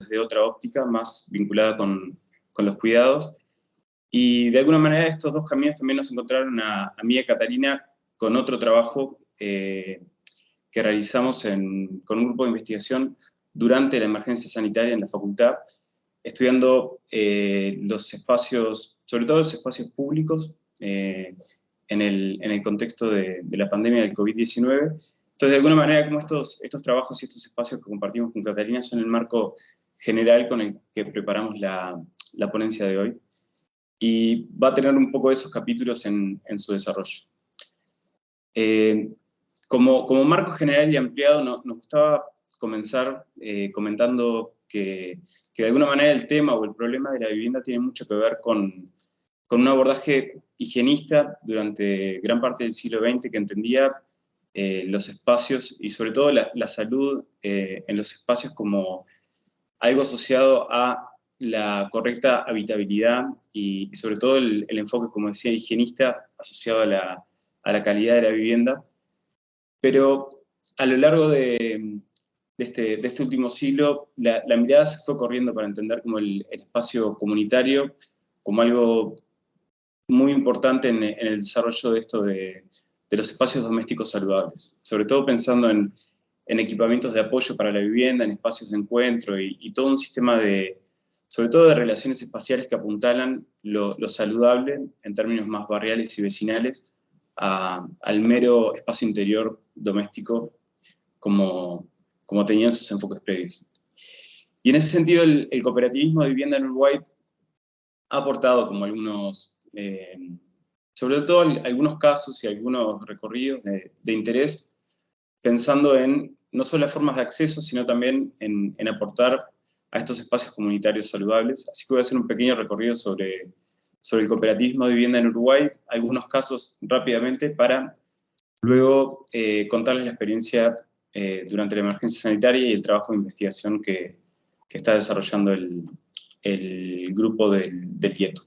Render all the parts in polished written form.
desde otra óptica, más vinculada con los cuidados. Y de alguna manera estos dos caminos también nos encontraron a mí y a Catalina con otro trabajo que realizamos con un grupo de investigación durante la emergencia sanitaria en la facultad, estudiando los espacios, sobre todo los espacios públicos, en el contexto de la pandemia del COVID-19. Entonces, de alguna manera, como estos trabajos y estos espacios que compartimos con Catalina son el marco general con el que preparamos la ponencia de hoy, y va a tener un poco de esos capítulos en su desarrollo. Como marco general y ampliado, nos gustaba comenzar comentando que de alguna manera el tema o el problema de la vivienda tiene mucho que ver con un abordaje higienista durante gran parte del siglo XX que entendía los espacios y sobre todo la salud en los espacios como algo asociado a la correcta habitabilidad y sobre todo el enfoque, como decía, higienista asociado a la calidad de la vivienda. Pero a lo largo de este último siglo, la mirada se fue corriendo para entender como el espacio comunitario como algo muy importante en el desarrollo de esto de los espacios domésticos saludables, sobre todo pensando en equipamientos de apoyo para la vivienda, en espacios de encuentro y todo un sistema sobre todo de relaciones espaciales que apuntalan lo saludable en términos más barriales y vecinales al mero espacio interior doméstico como tenían sus enfoques previos. Y en ese sentido el cooperativismo de vivienda en Uruguay ha aportado como algunos, sobre todo algunos casos y algunos recorridos de interés, pensando en no solo las formas de acceso, sino también en aportar a estos espacios comunitarios saludables. Así que voy a hacer un pequeño recorrido sobre el cooperativismo de vivienda en Uruguay, algunos casos rápidamente, para luego contarles la experiencia durante la emergencia sanitaria y el trabajo de investigación que está desarrollando el grupo del Tieto.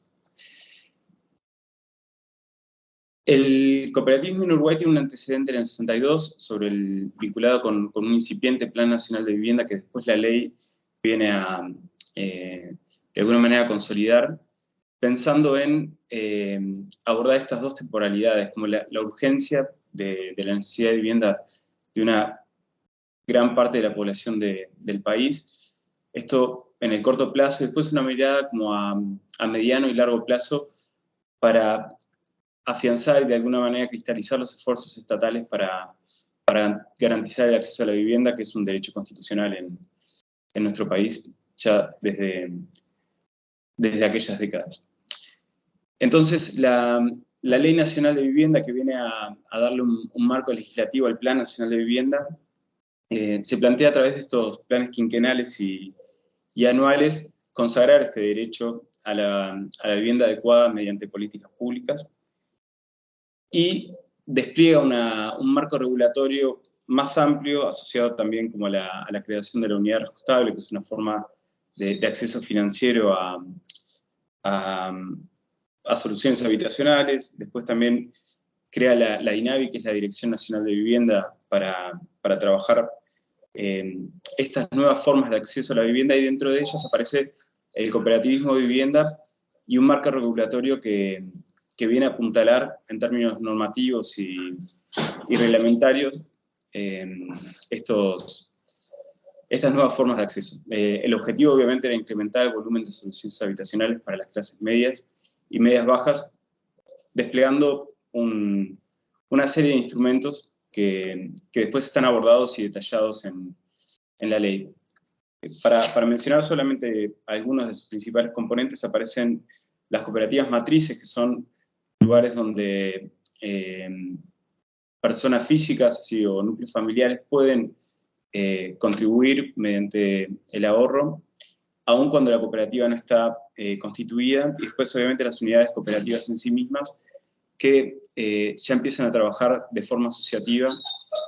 El cooperativismo en Uruguay tiene un antecedente en el 62 vinculado con un incipiente Plan Nacional de Vivienda que después la ley viene a, de alguna manera, consolidar, pensando en abordar estas dos temporalidades, como la urgencia de la necesidad de vivienda de una gran parte de la población del país, esto en el corto plazo, y después una mirada como a mediano y largo plazo para afianzar y de alguna manera cristalizar los esfuerzos estatales para garantizar el acceso a la vivienda, que es un derecho constitucional en nuestro país ya desde aquellas décadas. Entonces, la Ley Nacional de Vivienda, que viene a darle un marco legislativo al Plan Nacional de Vivienda, se plantea a través de estos planes quinquenales y anuales consagrar este derecho a la vivienda adecuada mediante políticas públicas, y despliega un marco regulatorio más amplio, asociado también como a la creación de la unidad reajustable, que es una forma de acceso financiero a soluciones habitacionales. Después también crea la DINAVI, que es la Dirección Nacional de Vivienda, para trabajar estas nuevas formas de acceso a la vivienda, y dentro de ellas aparece el cooperativismo de vivienda y un marco regulatorio que viene a apuntalar en términos normativos y reglamentarios estas nuevas formas de acceso. El objetivo obviamente era incrementar el volumen de soluciones habitacionales para las clases medias y medias bajas, desplegando una serie de instrumentos que después están abordados y detallados en la ley. Para mencionar solamente algunos de sus principales componentes, aparecen las cooperativas matrices, que son lugares donde personas físicas o núcleos familiares pueden contribuir mediante el ahorro, aun cuando la cooperativa no está constituida, y después obviamente las unidades cooperativas en sí mismas, que ya empiezan a trabajar de forma asociativa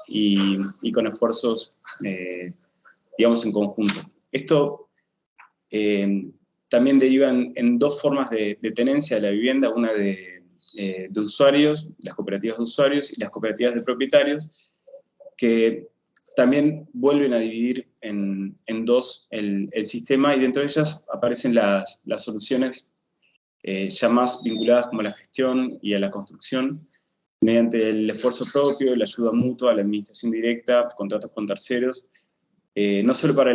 y con esfuerzos, digamos, en conjunto. Esto también deriva en dos formas de tenencia de la vivienda, una de usuarios, las cooperativas de usuarios, y las cooperativas de propietarios, que también vuelven a dividir en en dos el sistema, y dentro de ellas aparecen las soluciones ya más vinculadas como a la gestión y a la construcción, mediante el esfuerzo propio, la ayuda mutua, la administración directa, contratos con terceros, no solo para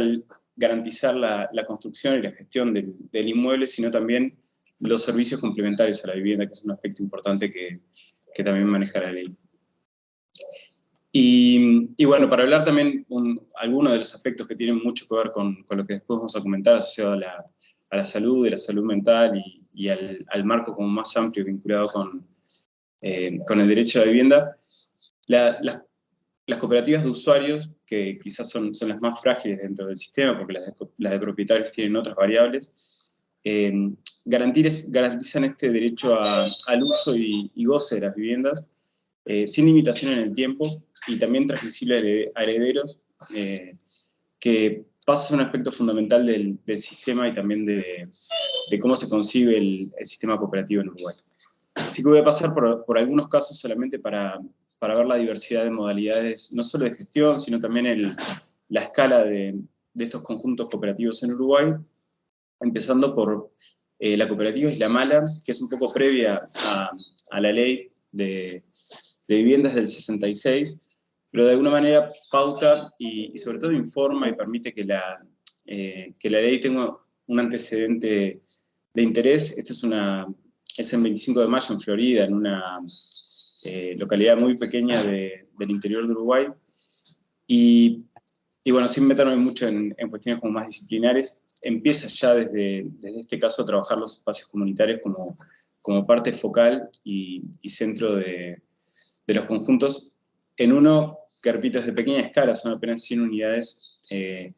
garantizar la construcción y la gestión del inmueble, sino también los servicios complementarios a la vivienda, que es un aspecto importante que también maneja la ley. Y bueno, para hablar también algunos de los aspectos que tienen mucho que ver con lo que después vamos a comentar, asociado a la salud, de la salud mental y al marco como más amplio vinculado con el derecho a la vivienda, las cooperativas de usuarios, que quizás son las más frágiles dentro del sistema, porque las de propietarios tienen otras variables, garantizan este derecho al uso y goce de las viviendas, sin limitación en el tiempo, y también transmisible a herederos, que pasa a ser un aspecto fundamental del sistema y también de cómo se concibe el sistema cooperativo en Uruguay. Así que voy a pasar por algunos casos solamente para ver la diversidad de modalidades, no solo de gestión, sino también la escala de estos conjuntos cooperativos en Uruguay, empezando por la cooperativa Isla Mala, que es un poco previa a la ley de viviendas del 66, pero de alguna manera pauta y sobre todo informa y permite que la ley tenga un antecedente de interés. Este es el 25 de mayo en Florida, en una localidad muy pequeña del interior de Uruguay, y bueno, sin meterme mucho en cuestiones como más disciplinares, empieza ya desde este caso a trabajar los espacios comunitarios como parte focal y centro de los conjuntos, en uno que, repito, es de pequeña escala, son apenas 100 unidades en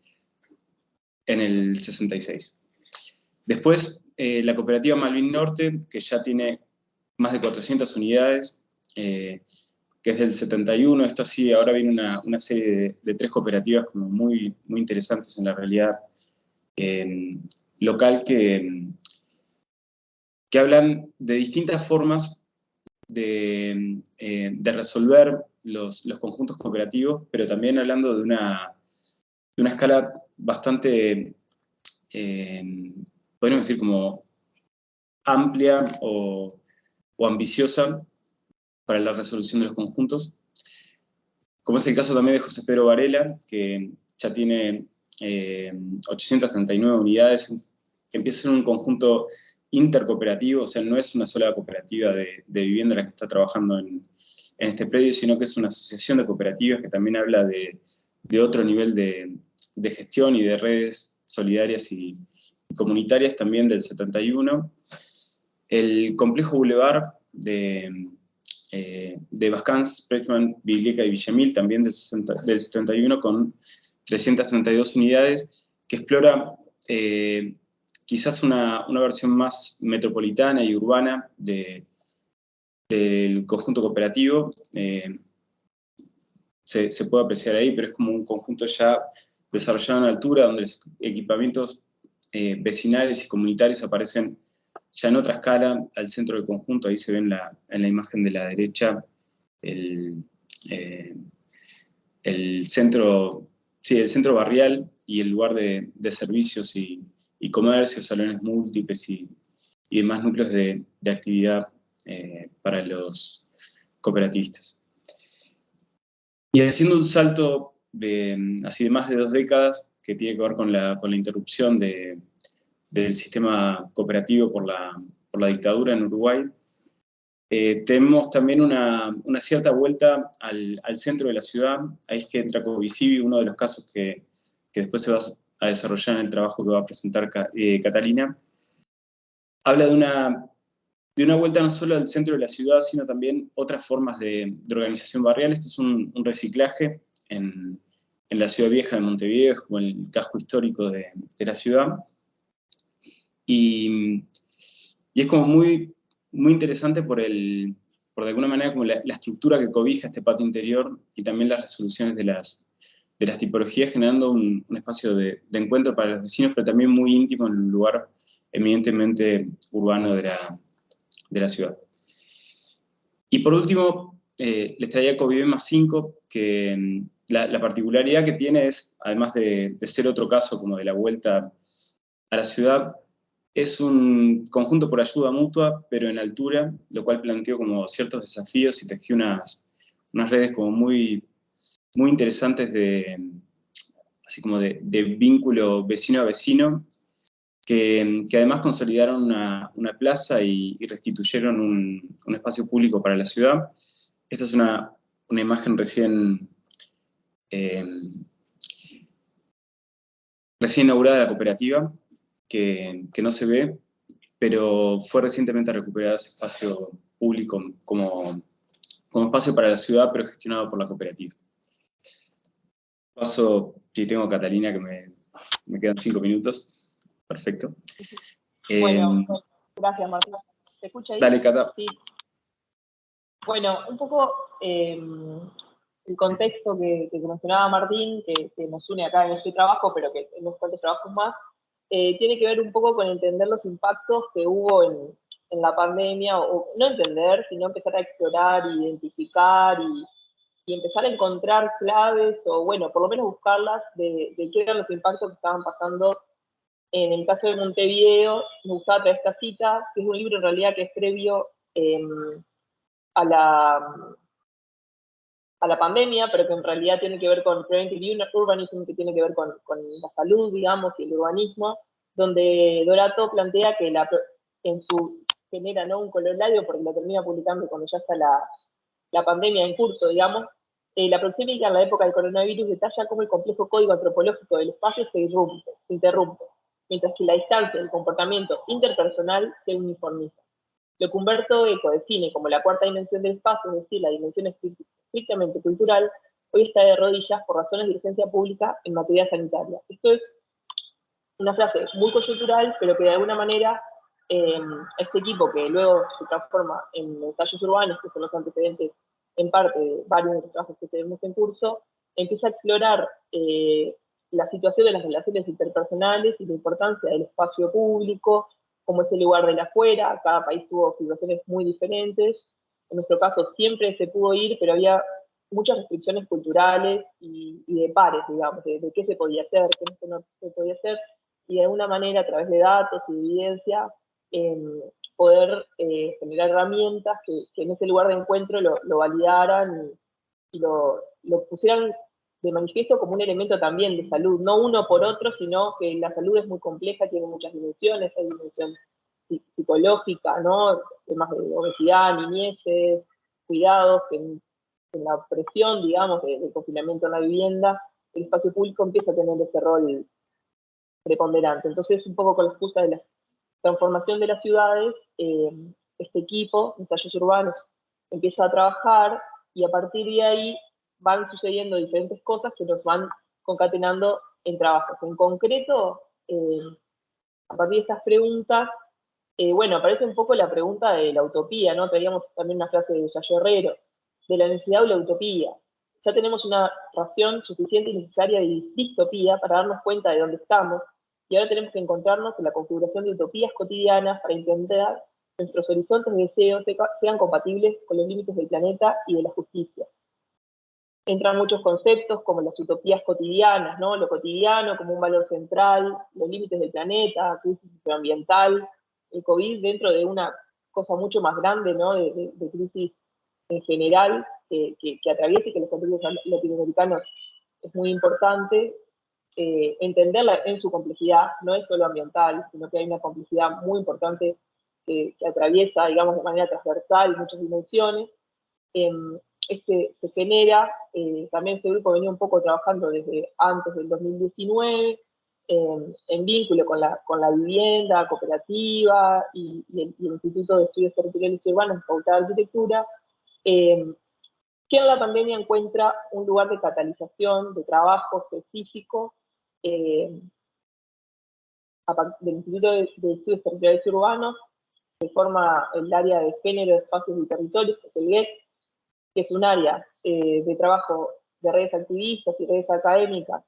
el 66. Después, la cooperativa Malvin Norte, que ya tiene más de 400 unidades, que es del 71, esto sí, ahora viene una serie de 3 cooperativas como muy interesantes en la realidad local, que hablan de distintas formas de resolver los conjuntos cooperativos, pero también hablando de una escala bastante, podríamos decir, como amplia o ambiciosa para la resolución de los conjuntos, como es el caso también de José Pedro Varela, que ya tiene 839 unidades, que empieza a ser un conjunto intercooperativo, o sea, no es una sola cooperativa de vivienda la que está trabajando en este predio, sino que es una asociación de cooperativas que también habla de otro nivel de gestión y de redes solidarias y comunitarias, también del 71. El complejo Boulevard de Bascans, Prechman, Biblieca y Villamil, también del 71, con 332 unidades, que explora quizás una versión más metropolitana y urbana del conjunto cooperativo. Se puede apreciar ahí, pero es como un conjunto ya desarrollado en altura, donde los equipamientos vecinales y comunitarios aparecen ya en otra escala al centro del conjunto. Ahí se ve en la imagen de la derecha el centro, sí, el centro barrial y el lugar de servicios y comercios, salones múltiples y demás núcleos de actividad para los cooperativistas. Y haciendo un salto así de más de 2 décadas, que tiene que ver con la interrupción del sistema cooperativo por la dictadura en Uruguay, tenemos también una cierta vuelta al centro de la ciudad. Ahí es que entra Covicivi, uno de los casos que después se va a desarrollar en el trabajo que va a presentar Catalina. Habla de una vuelta no solo al centro de la ciudad, sino también otras formas de organización barrial. Esto es un reciclaje en la ciudad vieja de Montevideo, como el casco histórico de la ciudad. Y es como muy interesante por de alguna manera, como la estructura que cobija este patio interior y también las resoluciones de las tipologías, generando un espacio de encuentro para los vecinos, pero también muy íntimo en un lugar eminentemente urbano de la ciudad. Y por último, les traía Covive más 5, que la particularidad que tiene es, además de ser otro caso como de la vuelta a la ciudad, es un conjunto por ayuda mutua, pero en altura, lo cual planteó como ciertos desafíos y tejió unas redes como muy, muy interesantes así como de vínculo vecino a vecino, que además consolidaron una plaza y restituyeron un espacio público para la ciudad. Esta es una imagen eh, recién inaugurada de la cooperativa, que no se ve, pero fue recientemente recuperado ese espacio público como espacio para la ciudad, pero gestionado por la cooperativa. Paso, si tengo a Catalina, que me quedan 5 minutos. Perfecto. Bueno, gracias, Martín. ¿Se escucha ahí? Dale, Cata. Sí. Bueno, un poco el contexto que mencionaba Martín, que nos une acá en este trabajo, pero que en los cuantos trabajos más, tiene que ver un poco con entender los impactos que hubo en la pandemia, o no entender, sino empezar a explorar, identificar y empezar a encontrar claves, o bueno, por lo menos buscarlas, de qué eran los impactos que estaban pasando. En el caso de Montevideo, me gustaba traer esta cita, que es un libro en realidad que es previo a la pandemia, pero que en realidad tiene que ver con Preventive Urbanism, que tiene que ver con la salud, digamos, y el urbanismo, donde Dorato plantea que en su genera, ¿no?, un corolario, porque lo termina publicando cuando ya está la pandemia en curso, digamos. La proxémica en la época del coronavirus detalla cómo el complejo código antropológico del espacio se interrumpe, mientras que la distancia del comportamiento interpersonal se uniformiza. Lo que Humberto Eco define como la cuarta dimensión del espacio, es decir, la dimensión estrictamente cultural, hoy está de rodillas por razones de urgencia pública en materia sanitaria. Esto es una frase muy coyuntural, pero que de alguna manera este equipo, que luego se transforma en ensayos urbanos, que son los antecedentes en parte de varios de los trabajos que tenemos en curso, empieza a explorar la situación de las relaciones interpersonales y la importancia del espacio público, como es el lugar de la afuera. Cada país tuvo situaciones muy diferentes. En nuestro caso siempre se pudo ir, pero había muchas restricciones culturales y de pares, digamos, de qué se podía hacer, qué no se podía hacer, y de alguna manera, a través de datos y de evidencia, poder generar herramientas que en ese lugar de encuentro lo validaran y lo pusieran de manifiesto como un elemento también de salud, no uno por otro, sino que la salud es muy compleja, tiene muchas dimensiones, hay dimensión psicológica, ¿no?, temas de obesidad, niñeces, cuidados, que en la presión, digamos, del confinamiento en la vivienda, el espacio público empieza a tener ese rol preponderante. Entonces, un poco con la excusa de la transformación de las ciudades, este equipo, ensayos urbanos, empieza a trabajar, y a partir de ahí van sucediendo diferentes cosas que nos van concatenando en trabajos. En concreto, a partir de estas preguntas, bueno, aparece un poco la pregunta de la utopía, ¿no? Traíamos también una frase de Yayo Herrero, de la necesidad de la utopía. Ya tenemos una ración suficiente y necesaria de distopía para darnos cuenta de dónde estamos, y ahora tenemos que encontrarnos en la configuración de utopías cotidianas para entender nuestros horizontes de deseos sean compatibles con los límites del planeta y de la justicia. Entran muchos conceptos como las utopías cotidianas, ¿no?, lo cotidiano como un valor central, los límites del planeta, crisis ambiental, el COVID dentro de una cosa mucho más grande, ¿no?, de crisis en general que atraviesa y que los contextos latinoamericanos es muy importante entenderla en su complejidad. No es solo ambiental, sino que hay una complejidad muy importante que atraviesa, digamos, de manera transversal muchas dimensiones. Se genera, también este grupo venía un poco trabajando desde antes del 2019, en vínculo con la vivienda cooperativa y el Instituto de Estudios Territoriales y Urbanos, Facultad de Arquitectura, que en la pandemia encuentra un lugar de catalización, de trabajo específico, del Instituto de Estudios Territoriales y Urbanos, que forma el área de género, espacios y territorios, que es el GET, que es un área de trabajo de redes activistas y redes académicas,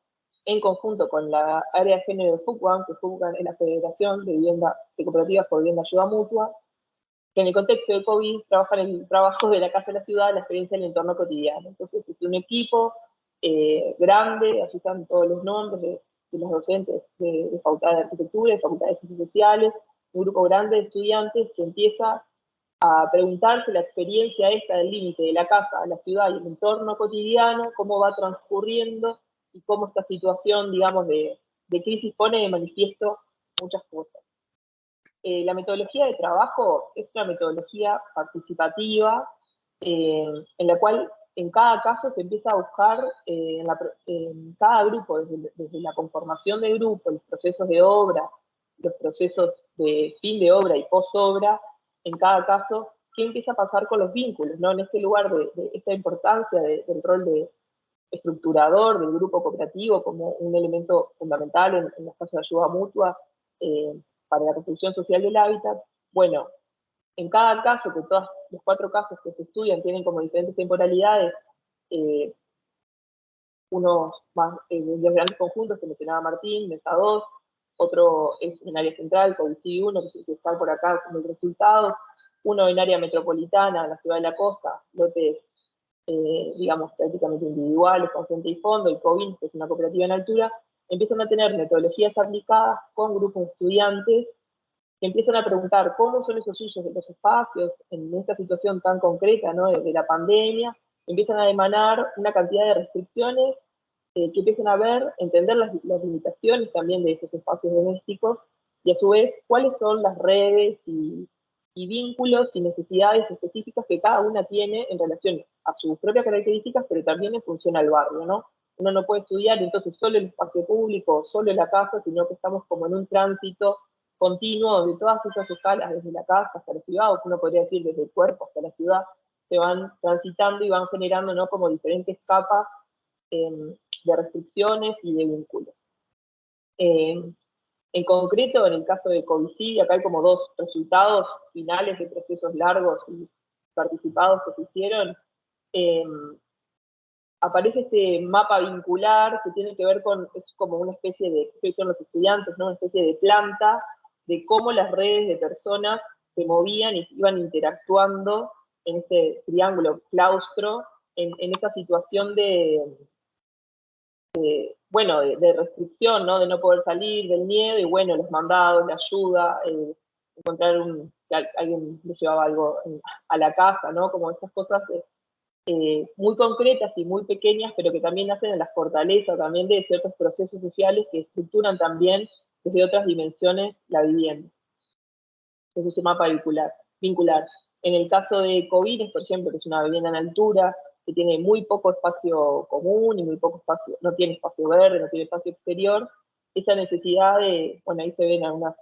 en conjunto con la área de género de FUCBAN, que FUCBAN es la Federación de Cooperativas por Vivienda Ayuda Mutua, que en el contexto de COVID trabajan en el trabajo de la casa de la ciudad, la experiencia en el entorno cotidiano. Entonces es un equipo grande, allí están todos los nombres de los docentes de Facultad de Arquitectura, de Facultad de Ciencias Sociales, un grupo grande de estudiantes que empieza a preguntarse la experiencia esta del límite de la casa a la ciudad y el entorno cotidiano, cómo va transcurriendo y cómo esta situación, digamos, de crisis pone de manifiesto muchas cosas. La metodología de trabajo es una metodología participativa en la cual en cada caso se empieza a buscar en cada grupo, desde la conformación de grupo, los procesos de obra, los procesos de fin de obra y post-obra, en cada caso, qué empieza a pasar con los vínculos, ¿no? En este lugar de esta importancia del rol de estructurador del grupo cooperativo como un elemento fundamental en los casos de ayuda mutua para la construcción social del hábitat. Bueno, en cada caso, que todos los 4 casos que se estudian tienen como diferentes temporalidades, unos más los grandes conjuntos que mencionaba Martín, Mesa 2, otro es en área central, COVICI 1, que está por acá como el resultado, uno en área metropolitana, en la ciudad de la costa, lotes, digamos, prácticamente individuales, con frente y fondo, y COVIN, que es una cooperativa en altura, empiezan a tener metodologías aplicadas con grupos de estudiantes que empiezan a preguntar cómo son esos usos de los espacios en esta situación tan concreta, ¿no? de la pandemia, empiezan a emanar una cantidad de restricciones que empiezan a ver, entender las limitaciones también de esos espacios domésticos, y a su vez cuáles son las redes y vínculos y necesidades específicas que cada una tiene en relación a sus propias características, pero también en función al barrio, ¿no? Uno no puede estudiar entonces solo el espacio público, solo en la casa, sino que estamos como en un tránsito continuo donde todas esas escalas, desde la casa hasta la ciudad, o uno podría decir desde el cuerpo hasta la ciudad, se van transitando y van generando, ¿no? Como diferentes capas de restricciones y de vínculos. En concreto, en el caso de COVICI, acá hay como 2 resultados finales de procesos largos y participados que se hicieron. Aparece este mapa vincular que tiene que ver con, es como una especie de, que son los estudiantes, ¿no? Una especie de planta de cómo las redes de personas se movían y iban interactuando en este triángulo claustro, en esta situación bueno, de restricción, ¿no? De no poder salir, del miedo, y bueno, los mandados, la ayuda, encontrar que alguien le llevaba algo a la casa, ¿no? Como estas cosas muy concretas y muy pequeñas, pero que también nacen en la fortaleza también de ciertos procesos sociales que estructuran también desde otras dimensiones la vivienda. Entonces, ese mapa vincular. En el caso de Covines, por ejemplo, que es una vivienda en altura, que tiene muy poco espacio común y muy poco espacio, no tiene espacio verde, no tiene espacio exterior, esa necesidad de, bueno, ahí se ven algunas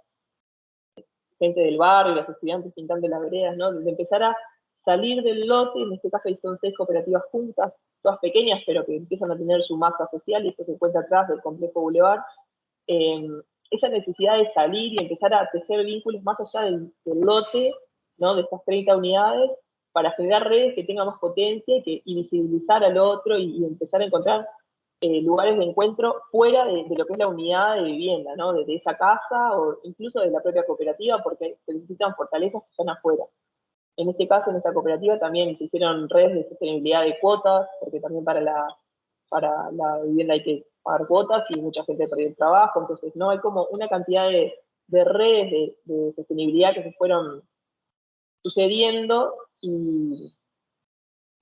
gente del barrio, los estudiantes pintando las veredas, ¿no? De empezar a salir del lote, en este caso ahí son 6 cooperativas juntas, todas pequeñas, pero que empiezan a tener su masa social, y esto se encuentra atrás del complejo Boulevard. Esa necesidad de salir y empezar a tejer vínculos más allá del lote, ¿no? De estas 30 unidades, para generar redes que tengan más potencia y visibilizar al otro y empezar a encontrar lugares de encuentro fuera de lo que es la unidad de vivienda, ¿no? De esa casa o incluso de la propia cooperativa, porque se necesitan fortalezas que están afuera. En este caso, en esta cooperativa también se hicieron redes de sostenibilidad de cuotas, porque también para la vivienda hay que pagar cuotas y mucha gente perdió el trabajo, entonces no hay como una cantidad de redes de sostenibilidad que se fueron sucediendo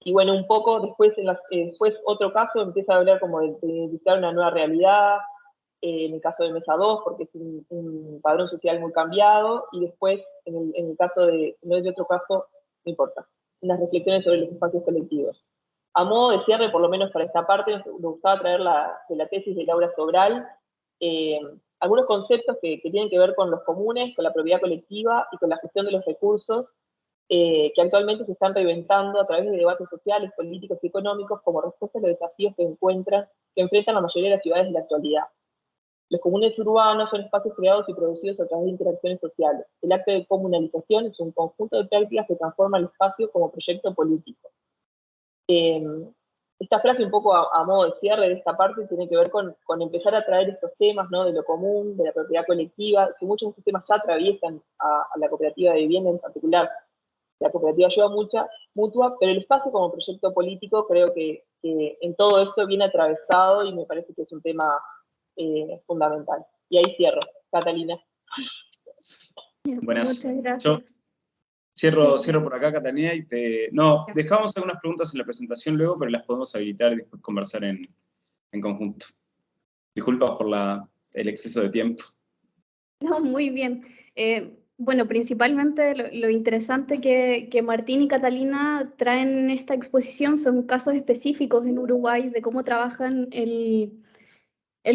y bueno, un poco después, después otro caso empieza a hablar como de dictar una nueva realidad, en el caso de Mesa 2, porque es un padrón social muy cambiado, y después, en el caso de, no es de otro caso, no importa, unas reflexiones sobre los espacios colectivos. A modo de cierre, por lo menos para esta parte, me gustaba traer de la tesis de Laura Sobral, algunos conceptos que tienen que ver con los comunes, con la propiedad colectiva y con la gestión de los recursos, que actualmente se están reinventando a través de debates sociales, políticos y económicos como respuesta a los desafíos que enfrentan la mayoría de las ciudades en la actualidad. Los comunes urbanos son espacios creados y producidos a través de interacciones sociales. El acto de comunalización es un conjunto de prácticas que transforma el espacio como proyecto político. Esta frase, un poco a modo de cierre de esta parte, tiene que ver con empezar a traer estos temas, ¿no? De lo común, de la propiedad colectiva, que muchos de estos temas ya atraviesan a la cooperativa de vivienda en particular. la cooperativa ayuda mutua, pero el espacio como proyecto político creo que en todo esto viene atravesado y me parece que es un tema fundamental. Y ahí cierro. Catalina. Buenas. Muchas gracias. Cierro por acá, Catalina, y dejamos algunas preguntas en la presentación luego, pero las podemos habilitar y después conversar en conjunto. Disculpas por el exceso de tiempo. No, muy bien. Bueno, principalmente lo interesante que Martín y Catalina traen en esta exposición son casos específicos en Uruguay de cómo trabajan el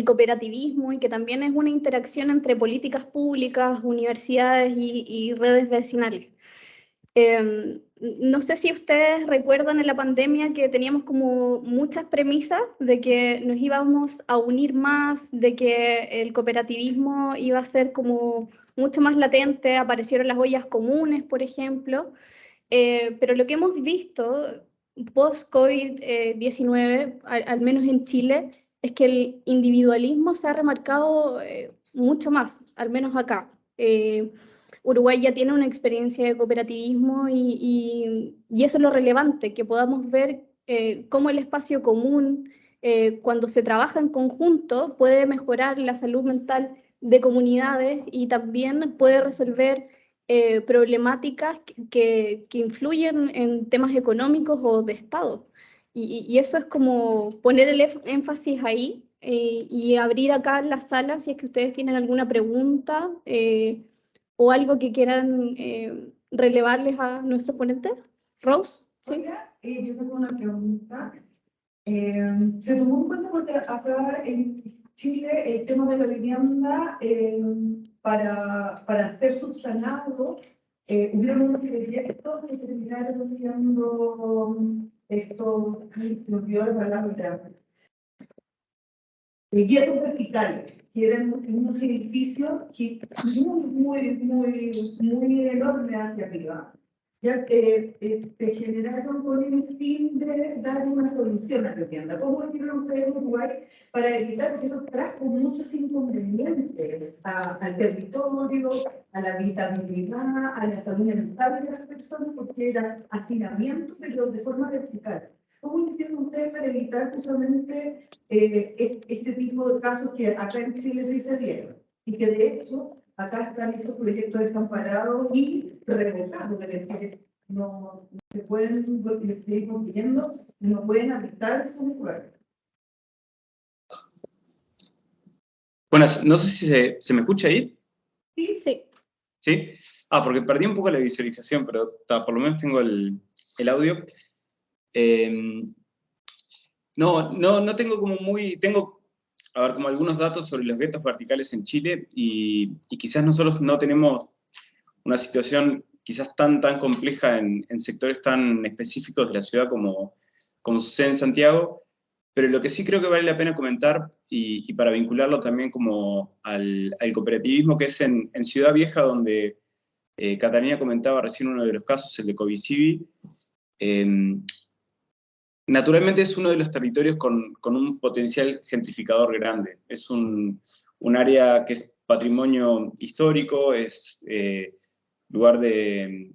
cooperativismo y que también es una interacción entre políticas públicas, universidades y redes vecinales. No sé si ustedes recuerdan en la pandemia que teníamos como muchas premisas de que nos íbamos a unir más, de que el cooperativismo iba a ser como mucho más latente, aparecieron las ollas comunes, por ejemplo, pero lo que hemos visto post-COVID-19, al menos en Chile, es que el individualismo se ha remarcado mucho más, al menos acá. Uruguay ya tiene una experiencia de cooperativismo y eso es lo relevante, que podamos ver cómo el espacio común, cuando se trabaja en conjunto, puede mejorar la salud mental de comunidades y también puede resolver problemáticas que influyen en temas económicos o de Estado. Y eso es como poner el énfasis ahí y abrir acá la sala si es que ustedes tienen alguna pregunta o algo que quieran relevarles a nuestros ponentes. Rose, ¿sí? Hola, yo tengo una pregunta. Se tomó en cuenta porque acá en Chile el tema de la vivienda para ser subsanado, hubieron unos proyectos que terminaron siendo esto, me olvidó la palabra, guetos verticales, que eran unos edificios que muy enormes hacia arriba. Ya se generaron con el fin de dar una solución a la vivienda. ¿Cómo hicieron ustedes en Uruguay para evitar que eso trajo muchos inconvenientes al territorio, a la habitabilidad, a la salud mental de las personas, porque era hacinamiento, pero de forma vertical? ¿Cómo hicieron ustedes para evitar justamente este tipo de casos que acá en Chile sí se dieron? Y que de hecho acá están estos proyectos están parados y revocados, es decir, no se pueden seguir construyendo, no pueden habitar esos lugares. Buenas, no sé si se me escucha ahí. Sí. Sí. ¿Sí? Porque perdí un poco la visualización, pero por lo menos tengo el audio. No tengo como tengo, a ver, como algunos datos sobre los guetos verticales en Chile y quizás nosotros no tenemos una situación quizás tan compleja en sectores tan específicos de la ciudad como sucede en Santiago, pero lo que sí creo que vale la pena comentar, y para vincularlo también como al cooperativismo, que es en Ciudad Vieja, donde Catalina comentaba recién uno de los casos, el de Covicivi. Naturalmente es uno de los territorios con un potencial gentrificador grande. Es un área que es patrimonio histórico, es lugar de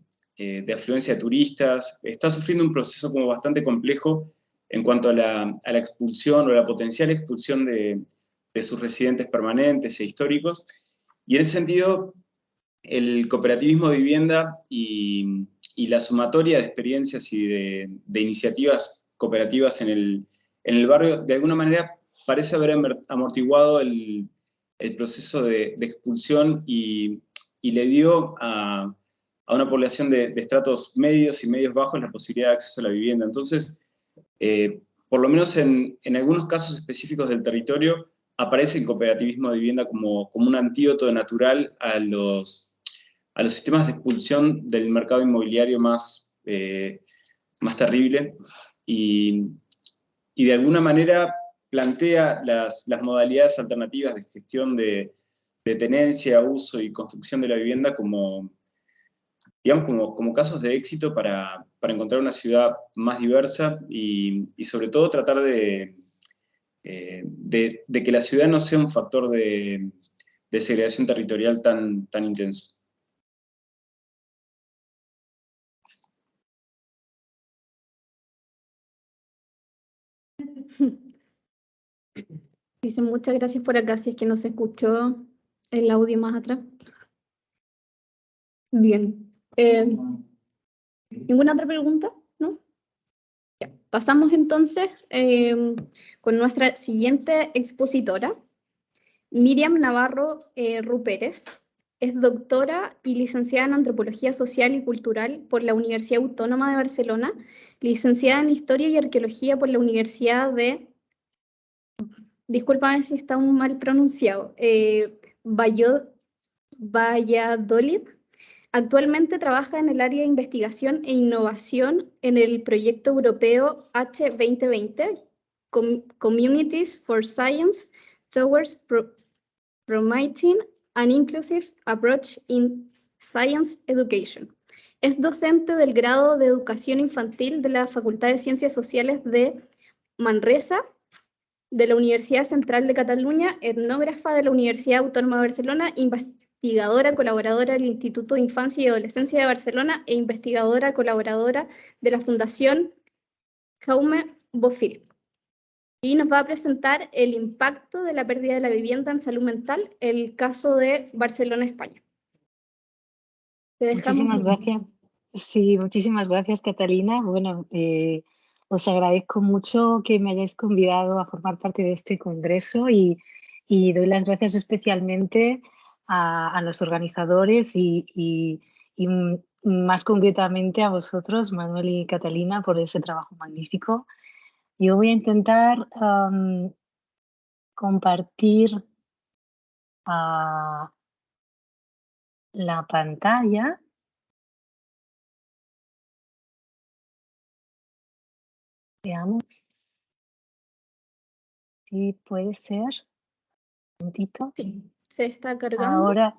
afluencia de turistas. Está sufriendo un proceso como bastante complejo en cuanto a la expulsión o la potencial expulsión de sus residentes permanentes e históricos. Y en ese sentido, el cooperativismo de vivienda y la sumatoria de experiencias y de iniciativas cooperativas en el barrio, de alguna manera parece haber amortiguado el proceso de expulsión y le dio a una población de estratos medios y medios bajos la posibilidad de acceso a la vivienda. Entonces, por lo menos en algunos casos específicos del territorio, aparece el cooperativismo de vivienda como un antídoto natural a los sistemas de expulsión del mercado inmobiliario más terrible y de alguna manera plantea las modalidades alternativas de gestión de tenencia, uso y construcción de la vivienda como, digamos, como casos de éxito para encontrar una ciudad más diversa y sobre todo tratar de que la ciudad no sea un factor de segregación territorial tan intenso. Dice muchas gracias por acá, si es que no se escuchó el audio más atrás. Bien. ¿Ninguna otra pregunta? ¿No? Ya. Pasamos entonces con nuestra siguiente expositora, Miriam Navarro Rupérez. Es doctora y licenciada en Antropología Social y Cultural por la Universidad Autónoma de Barcelona, licenciada en Historia y Arqueología por la Universidad de, discúlpame si está un mal pronunciado, Valladolid. Actualmente trabaja en el área de investigación e innovación en el proyecto europeo H2020, Communities for Science Towards Promoting an Inclusive Approach in Science Education. Es docente del grado de Educación Infantil de la Facultad de Ciencias Sociales de Manresa, de la Universidad Central de Cataluña, etnógrafa de la Universidad Autónoma de Barcelona, investigadora colaboradora del Instituto de Infancia y Adolescencia de Barcelona e investigadora colaboradora de la Fundación Jaume Bofill. Y nos va a presentar el impacto de la pérdida de la vivienda en salud mental, el caso de Barcelona, España. Te dejamos. Muchísimas gracias. Sí, muchísimas gracias, Catalina. Bueno, os agradezco mucho que me hayáis convidado a formar parte de este congreso y doy las gracias especialmente a los organizadores y más concretamente a vosotros, Manuel y Catalina, por ese trabajo magnífico. Yo voy a intentar compartir la pantalla. Veamos si puede ser. Un momentito. Sí, se está cargando. Ahora,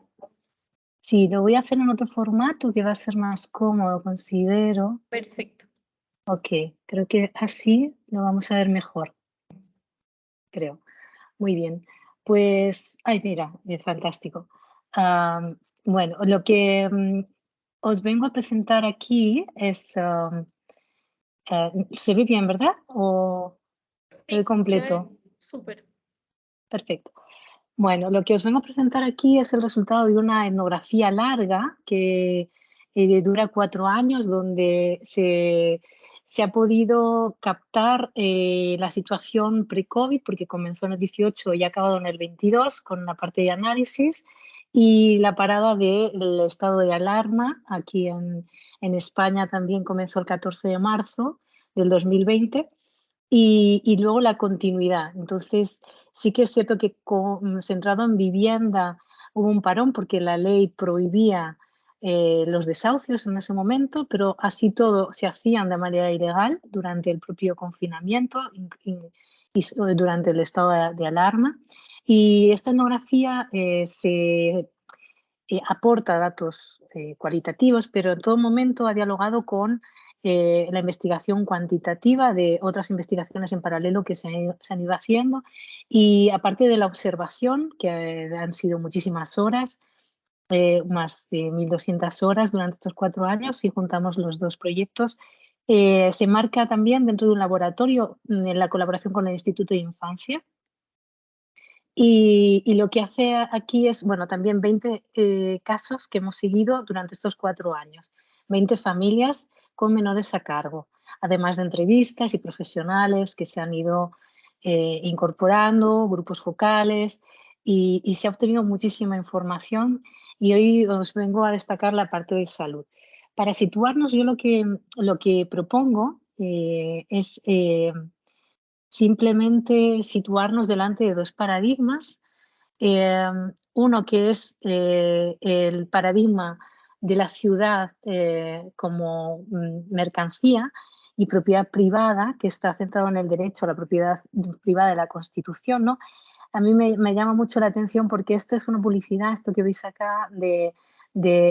sí, lo voy a hacer en otro formato que va a ser más cómodo, considero. Perfecto. Ok, creo que así lo vamos a ver mejor. Creo. Muy bien. Pues, ay, mira, es fantástico. Bueno, lo que os vengo a presentar aquí es... ¿se ve bien, verdad? ¿O Sí, el completo? Súper. Perfecto. Bueno, lo que os vengo a presentar aquí es el resultado de una etnografía larga que dura 4 años, donde se ha podido captar la situación pre-COVID, porque comenzó en el 18 y ha acabado en el 22 con la parte de análisis, y la parada del estado de alarma. Aquí en España también comenzó el 14 de marzo del 2020. Y luego la continuidad. Entonces, sí que es cierto que centrado en vivienda hubo un parón porque la ley prohibía los desahucios en ese momento, pero así todo se hacían de manera ilegal durante el propio confinamiento y durante el estado de alarma. Y esta etnografía se aporta datos cualitativos, pero en todo momento ha dialogado con la investigación cuantitativa de otras investigaciones en paralelo que se han ido haciendo, y aparte de la observación, que han sido muchísimas horas, más de 1.200 horas durante estos 4 años, si juntamos los dos proyectos, se marca también dentro de un laboratorio en la colaboración con el Instituto de Infancia. Y lo que hace aquí es, bueno, también 20 casos que hemos seguido durante estos 4 años, 20 familias con menores a cargo, además de entrevistas y profesionales que se han ido incorporando, grupos focales, y se ha obtenido muchísima información, y hoy os vengo a destacar la parte de salud. Para situarnos, yo lo que propongo es simplemente situarnos delante de dos paradigmas. Uno que es el paradigma de la ciudad como mercancía y propiedad privada, que está centrado en el derecho a la propiedad privada de la Constitución, ¿no? A mí me llama mucho la atención porque esto es una publicidad, esto que veis acá, de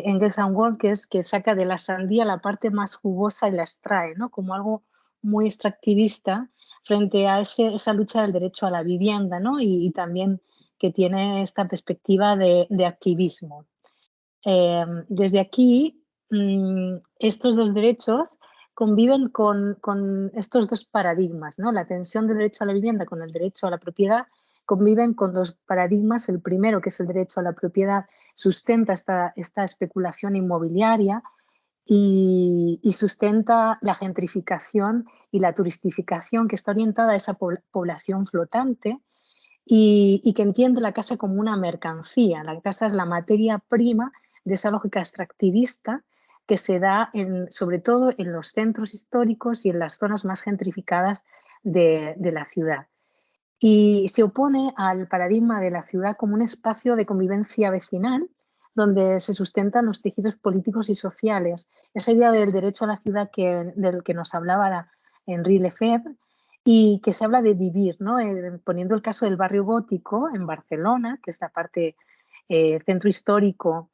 Engels and Wolff, que saca de la sandía la parte más jugosa y la extrae, ¿no? Como algo muy extractivista frente a esa lucha del derecho a la vivienda, ¿no? Y también que tiene esta perspectiva de activismo. Desde aquí, estos dos derechos conviven con estos dos paradigmas, ¿no? La tensión del derecho a la vivienda con el derecho a la propiedad conviven con dos paradigmas. El primero, que es el derecho a la propiedad, sustenta esta especulación inmobiliaria y sustenta la gentrificación y la turistificación que está orientada a esa población flotante y que entiende la casa como una mercancía. La casa es la materia prima de esa lógica extractivista que se da sobre todo en los centros históricos y en las zonas más gentrificadas de la ciudad. Y se opone al paradigma de la ciudad como un espacio de convivencia vecinal donde se sustentan los tejidos políticos y sociales. Esa idea del derecho a la ciudad del que nos hablaba Henri Lefebvre y que se habla de vivir, ¿no? Poniendo el caso del barrio gótico en Barcelona, que es la parte centro histórico,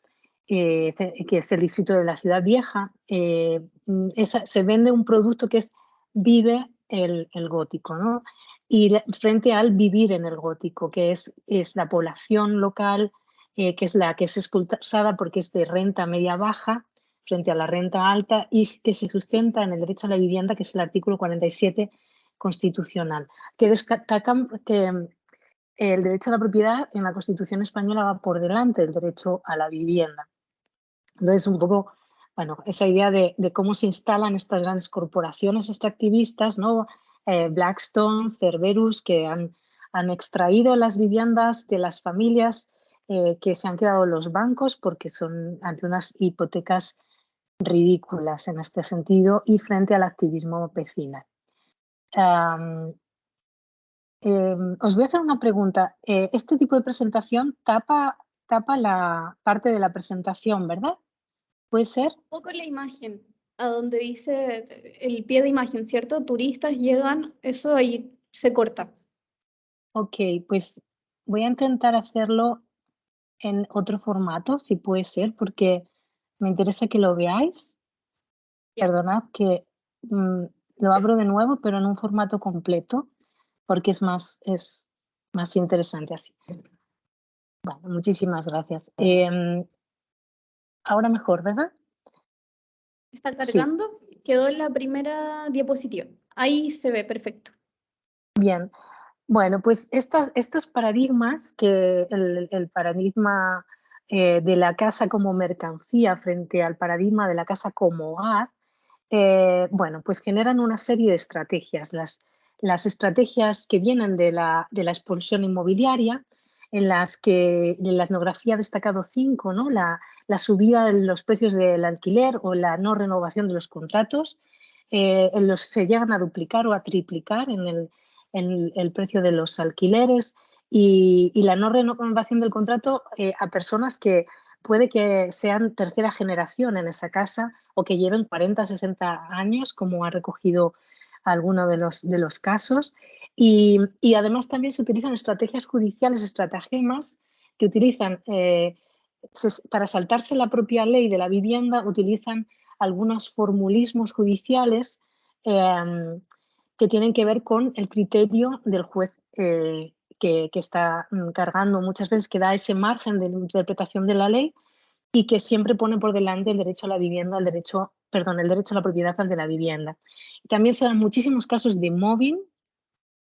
que es el distrito de la Ciudad Vieja, se vende un producto que es vive el gótico, ¿no? Y frente al vivir en el gótico, que es la población local, que es la que es expulsada porque es de renta media-baja frente a la renta alta y que se sustenta en el derecho a la vivienda, que es el artículo 47 constitucional, que destacan que el derecho a la propiedad en la Constitución española va por delante del derecho a la vivienda. Entonces, un poco, bueno, esa idea de cómo se instalan estas grandes corporaciones extractivistas, ¿no? Blackstone, Cerberus, que han extraído las viviendas de las familias que se han quedado los bancos porque son ante unas hipotecas ridículas en este sentido y frente al activismo vecinal. Os voy a hacer una pregunta. Este tipo de presentación tapa la parte de la presentación, ¿verdad? ¿Puede ser? Un poco la imagen, a donde dice el pie de imagen, ¿cierto? Turistas llegan, eso ahí se corta. Ok, pues voy a intentar hacerlo en otro formato, si puede ser, porque me interesa que lo veáis. Ya. Perdonad que lo abro de nuevo, pero en un formato completo, porque es más interesante así. Bueno, muchísimas gracias. Ahora mejor, ¿verdad? Está cargando, quedó en la primera diapositiva. Ahí se ve perfecto. Bien, bueno, pues estos paradigmas, que el paradigma de la casa como mercancía frente al paradigma de la casa como hogar, bueno, pues generan una serie de estrategias. Las estrategias que vienen de la expulsión inmobiliaria, en las que en la etnografía ha destacado 5, ¿no? La subida de los precios del alquiler o la no renovación de los contratos, se llegan a duplicar o a triplicar en el precio de los alquileres y la no renovación del contrato a personas que puede que sean tercera generación en esa casa o que lleven 40, 60 años, como ha recogido alguno de los casos. Y además también se utilizan estrategias judiciales, estratagemas, que utilizan, para saltarse la propia ley de la vivienda, utilizan algunos formulismos judiciales que tienen que ver con el criterio del juez que está cargando muchas veces, que da ese margen de interpretación de la ley y que siempre pone por delante el derecho a la vivienda, el derecho a la propiedad al de la vivienda. También se dan muchísimos casos de mobbing,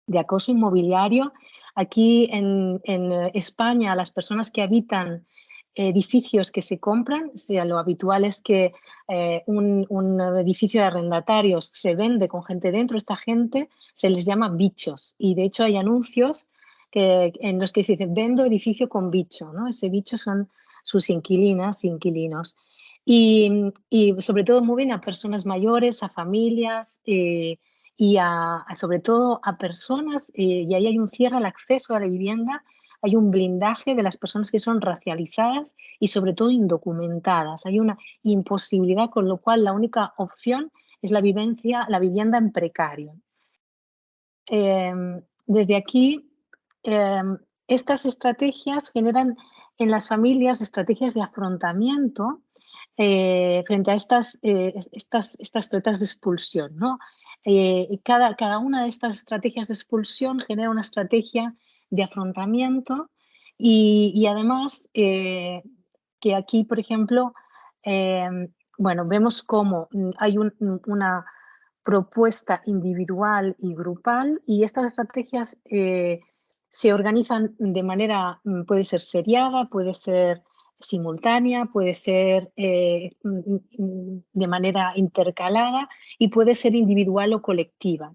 de acoso inmobiliario. Aquí en España, las personas que habitan edificios que se compran, lo habitual es que un edificio de arrendatarios se vende con gente dentro, esta gente se les llama bichos y de hecho hay anuncios en los que se dice vendo edificio con bicho, ¿no? Ese bicho son sus inquilinas, inquilinos. Y sobre todo mueven a personas mayores, a familias y sobre todo a personas, y ahí hay un cierre al acceso a la vivienda, hay un blindaje de las personas que son racializadas y sobre todo indocumentadas. Hay una imposibilidad, con lo cual la única opción es la vivienda en precario. Desde aquí, estas estrategias generan en las familias estrategias de afrontamiento frente a estas tretas de expulsión, ¿no? Cada una de estas estrategias de expulsión genera una estrategia de afrontamiento y además que aquí, por ejemplo, bueno, vemos cómo hay propuesta individual y grupal, y estas estrategias se organizan de manera, puede ser seriada, puede ser simultánea, puede ser de manera intercalada y puede ser individual o colectiva.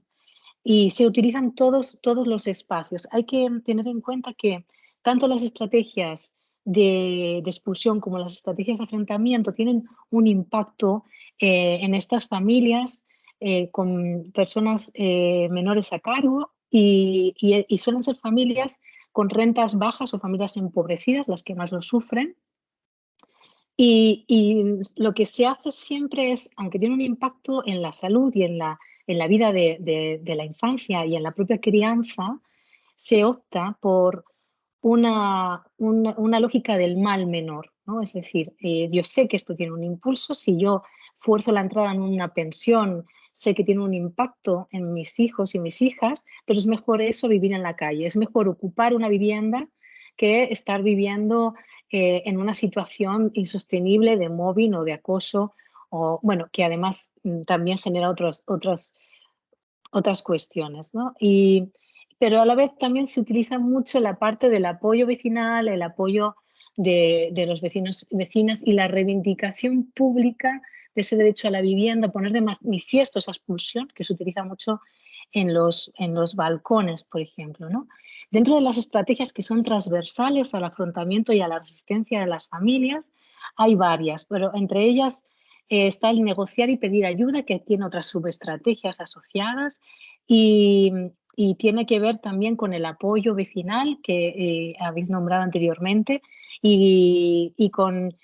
Y se utilizan todos los espacios. Hay que tener en cuenta que tanto las estrategias de expulsión como las estrategias de afrontamiento tienen un impacto en estas familias con personas menores a cargo y suelen ser familias con rentas bajas o familias empobrecidas las que más lo sufren. Y lo que se hace siempre es, aunque tiene un impacto en la salud y en la vida de la infancia y en la propia crianza, se opta por una lógica del mal menor, ¿no? Es decir, yo sé que esto tiene un impulso, si yo fuerzo la entrada en una pensión, sé que tiene un impacto en mis hijos y mis hijas, pero es mejor eso vivir en la calle, es mejor ocupar una vivienda que estar viviendo en una situación insostenible de mobbing o de acoso, o, bueno, que además también genera otras cuestiones, ¿no? Pero a la vez también se utiliza mucho la parte del apoyo vecinal, el apoyo de los vecinos y vecinas y la reivindicación pública de ese derecho a la vivienda, poner de manifiesto esa expulsión que se utiliza mucho en los balcones, por ejemplo, ¿no? Dentro de las estrategias que son transversales al afrontamiento y a la resistencia de las familias, hay varias, pero entre ellas está el negociar y pedir ayuda, que tiene otras subestrategias asociadas, y tiene que ver también con el apoyo vecinal que habéis nombrado anteriormente y con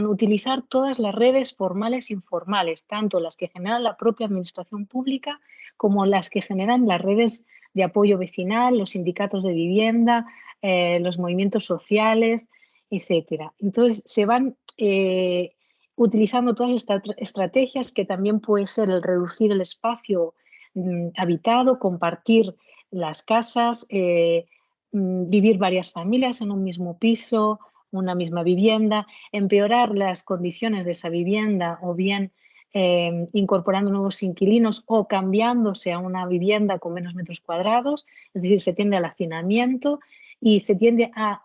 utilizar todas las redes formales e informales, tanto las que generan la propia administración pública como las que generan las redes de apoyo vecinal, los sindicatos de vivienda, los movimientos sociales, etcétera. Entonces, se van utilizando todas estas estrategias, que también puede ser el reducir el espacio habitado, compartir las casas, vivir varias familias en un mismo piso, una misma vivienda, empeorar las condiciones de esa vivienda o bien incorporando nuevos inquilinos o cambiándose a una vivienda con menos metros cuadrados, es decir, se tiende al hacinamiento y se tiende a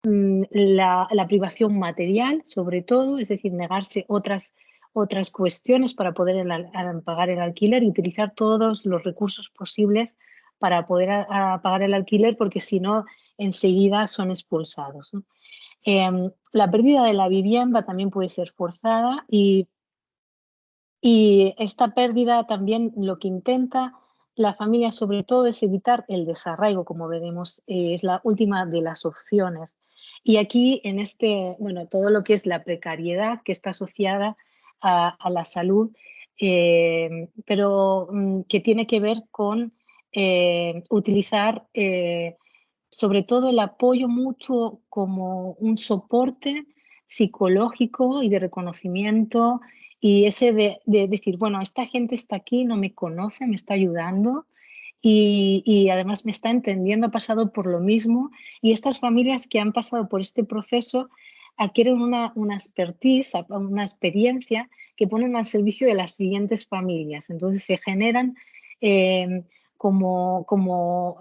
la privación material, sobre todo, es decir, negarse otras cuestiones para poder pagar el alquiler y utilizar todos los recursos posibles para poder pagar el alquiler, porque si no, enseguida son expulsados, ¿no? La pérdida de la vivienda también puede ser forzada y esta pérdida también lo que intenta la familia sobre todo es evitar el desarraigo, como veremos, es la última de las opciones. Y aquí en bueno, todo lo que es la precariedad que está asociada a la salud, pero que tiene que ver con utilizar sobre todo el apoyo mutuo como un soporte psicológico y de reconocimiento, y ese de decir, bueno, esta gente está aquí, no me conoce, me está ayudando y además me está entendiendo, ha pasado por lo mismo, y estas familias que han pasado por este proceso adquieren una expertise, una experiencia que ponen al servicio de las siguientes familias. Entonces se generan como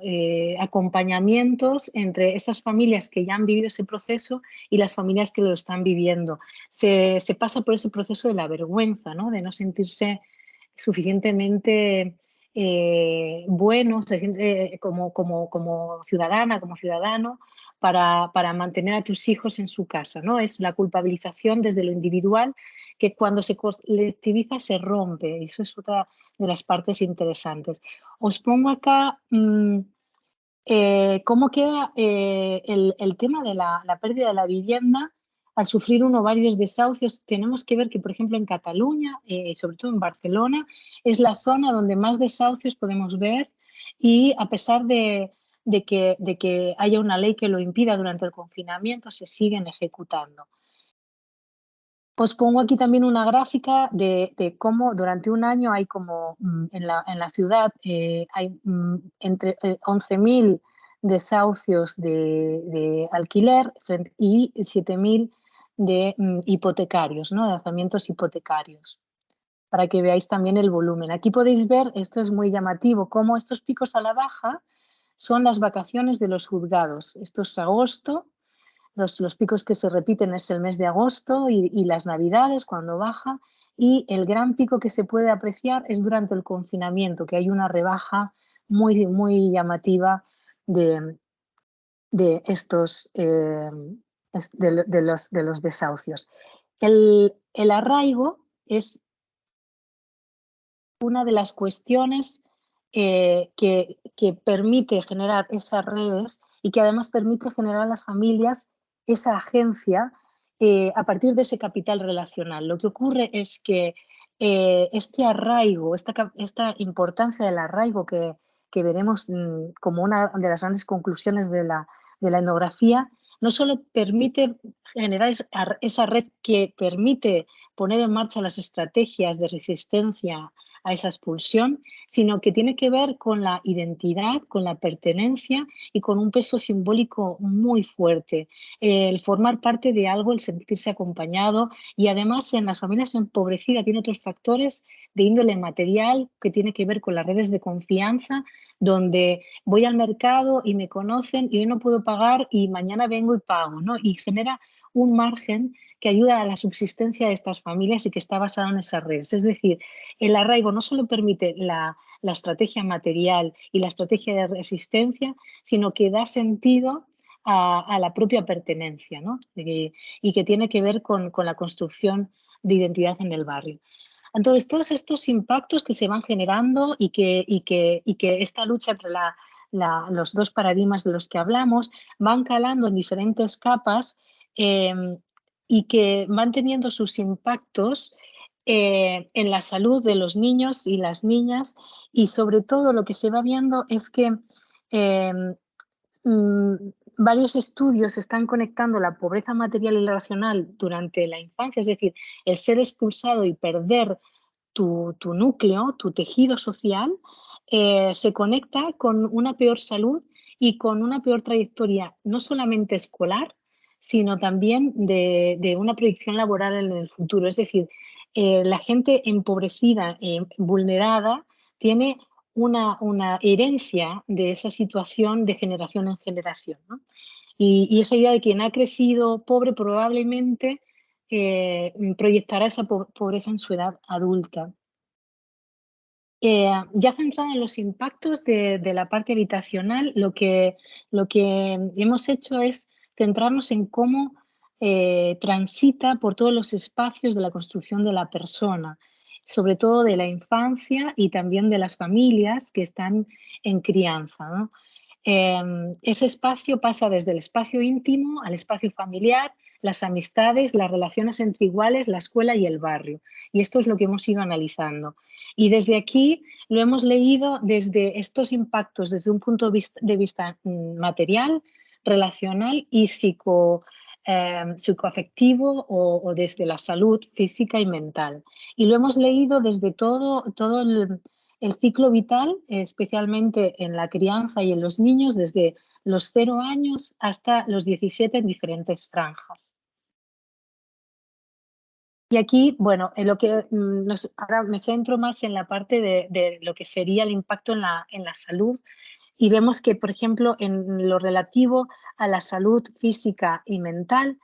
acompañamientos entre esas familias que ya han vivido ese proceso y las familias que lo están viviendo. Se pasa por ese proceso de la vergüenza, ¿no? De no sentirse suficientemente bueno, se siente como ciudadana, como ciudadano, para mantener a tus hijos en su casa, ¿no? Es la culpabilización desde lo individual, que cuando se colectiviza se rompe, y eso es otra de las partes interesantes. Os pongo acá cómo queda el tema de la pérdida de la vivienda al sufrir uno varios desahucios. Tenemos que ver que, por ejemplo, en Cataluña, sobre todo en Barcelona, es la zona donde más desahucios podemos ver, y a pesar de que haya una ley que lo impida durante el confinamiento, se siguen ejecutando. Os pongo aquí también una gráfica de cómo durante un año hay como en la ciudad hay entre 11.000 desahucios de alquiler y 7.000 de hipotecarios, ¿no? De lanzamientos hipotecarios, para que veáis también el volumen. Aquí podéis ver, esto es muy llamativo, cómo estos picos a la baja son las vacaciones de los juzgados. Esto es agosto, los picos que se repiten es el mes de agosto y las navidades cuando baja, y el gran pico que se puede apreciar es durante el confinamiento, que hay una rebaja muy, muy llamativa de estos de los desahucios. El arraigo es una de las cuestiones que permite generar esas redes y que además permite generar a las familias esa agencia a partir de ese capital relacional. Lo que ocurre es que este arraigo, esta importancia del arraigo que veremos como una de las grandes conclusiones de la etnografía, no solo permite generar esa red que permite poner en marcha las estrategias de resistencia a esa expulsión, sino que tiene que ver con la identidad, con la pertenencia y con un peso simbólico muy fuerte. El formar parte de algo, el sentirse acompañado, y además en las familias empobrecidas tiene otros factores de índole material que tiene que ver con las redes de confianza, donde voy al mercado y me conocen y hoy no puedo pagar y mañana vengo y pago, ¿no? Y genera un margen que ayuda a la subsistencia de estas familias y que está basado en esas redes. Es decir, el arraigo no solo permite la estrategia material y la estrategia de resistencia, sino que da sentido a la propia pertenencia, ¿no? Y que tiene que ver con la construcción de identidad en el barrio. Entonces, todos estos impactos que se van generando y que esta lucha entre los dos paradigmas de los que hablamos van calando en diferentes capas y que van teniendo sus impactos en la salud de los niños y las niñas, y sobre todo lo que se va viendo es que varios estudios están conectando la pobreza material y relacional durante la infancia, es decir, el ser expulsado y perder tu núcleo, tu tejido social, se conecta con una peor salud y con una peor trayectoria, no solamente escolar, sino también de una proyección laboral en el futuro. Es decir, la gente empobrecida, vulnerada, tiene una herencia de esa situación de generación en generación, ¿no? Y esa idea de quien ha crecido pobre probablemente proyectará esa pobreza en su edad adulta. Ya centrada en los impactos de la parte habitacional, lo que hemos hecho es centrarnos en cómo transita por todos los espacios de la construcción de la persona, sobre todo de la infancia y también de las familias que están en crianza, ¿no? Ese espacio pasa desde el espacio íntimo al espacio familiar, las amistades, las relaciones entre iguales, la escuela y el barrio. Y esto es lo que hemos ido analizando. Y desde aquí lo hemos leído desde estos impactos, desde un punto de vista material, relacional y psicoafectivo o desde la salud física y mental. Y lo hemos leído desde todo el ciclo vital, especialmente en la crianza y en los niños, desde los 0 años hasta los 17 en diferentes franjas. Y aquí, bueno, en lo que ahora me centro más en la parte de lo que sería el impacto en la salud, y vemos que, por ejemplo, en lo relativo a la salud física y mental,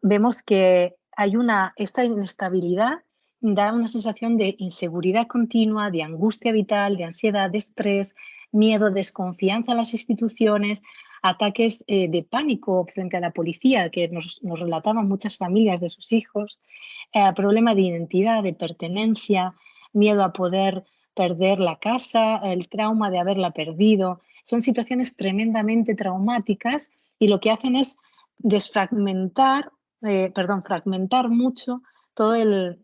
vemos que hay esta inestabilidad da una sensación de inseguridad continua, de angustia vital, de ansiedad, de estrés, miedo, desconfianza en las instituciones, ataques de pánico frente a la policía, que nos relataban muchas familias de sus hijos, problema de identidad, de pertenencia, miedo a poder perder la casa, el trauma de haberla perdido. Son situaciones tremendamente traumáticas y lo que hacen es fragmentar mucho todo el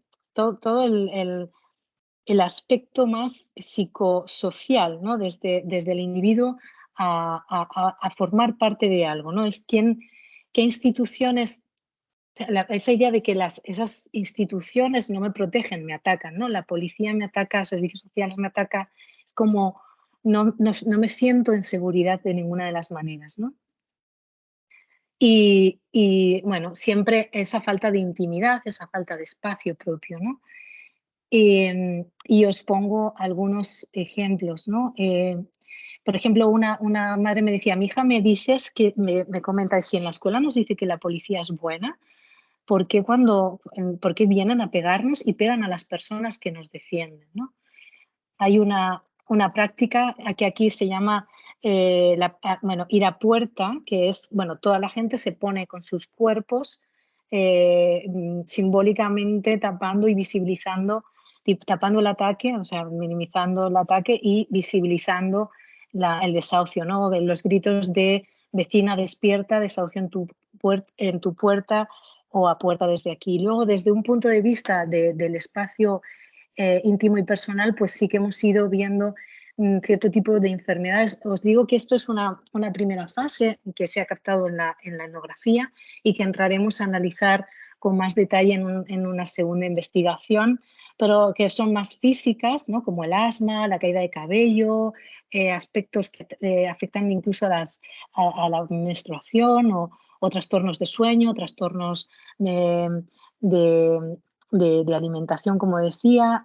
aspecto más psicosocial, ¿no? Desde el individuo a formar parte de algo, ¿no? Es qué instituciones, esa idea de que esas instituciones no me protegen, me atacan, ¿no? La policía me ataca, servicios sociales me ataca, es como no me siento en seguridad de ninguna de las maneras, ¿no? Y bueno, siempre esa falta de intimidad, esa falta de espacio propio, ¿no? Y os pongo algunos ejemplos, ¿no? Por ejemplo, una madre me decía, mi hija me dices que, me comenta, si en la escuela nos dice que la policía es buena, ¿por qué vienen a pegarnos y pegan a las personas que nos defienden, ¿no? Hay una práctica que aquí se llama ir a puerta, que es, bueno, toda la gente se pone con sus cuerpos simbólicamente tapando y visibilizando, tapando el ataque, o sea, minimizando el ataque y visibilizando el desahucio, ¿no? Los gritos de vecina despierta, desahucio en tu puerta o a puerta desde aquí. Luego, desde un punto de vista del espacio íntimo y personal, pues sí que hemos ido viendo cierto tipo de enfermedades. Os digo que esto es una primera fase que se ha captado en la etnografía y que entraremos a analizar con más detalle en una segunda investigación, pero que son más físicas, ¿no? Como el asma, la caída de cabello, aspectos que afectan incluso a la menstruación o trastornos de sueño, trastornos de alimentación, como decía,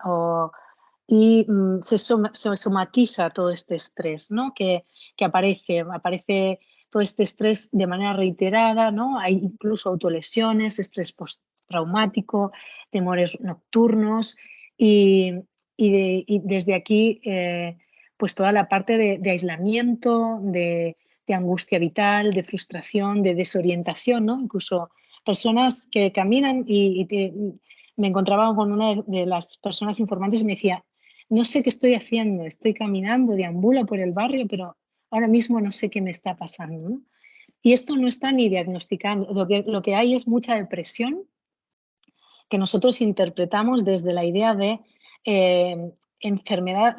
y se somatiza todo este estrés, ¿no? que aparece todo este estrés de manera reiterada, ¿no? Hay incluso autolesiones, estrés postraumático, temores nocturnos y desde aquí pues toda la parte de aislamiento, de angustia vital, de frustración, de desorientación, ¿no? Incluso personas que caminan me encontraba con una de las personas informantes y me decía, no sé qué estoy haciendo, estoy caminando, deambulo por el barrio, pero ahora mismo no sé qué me está pasando, ¿no? Y esto no está ni diagnosticando, lo que hay es mucha depresión que nosotros interpretamos desde la idea de enfermedad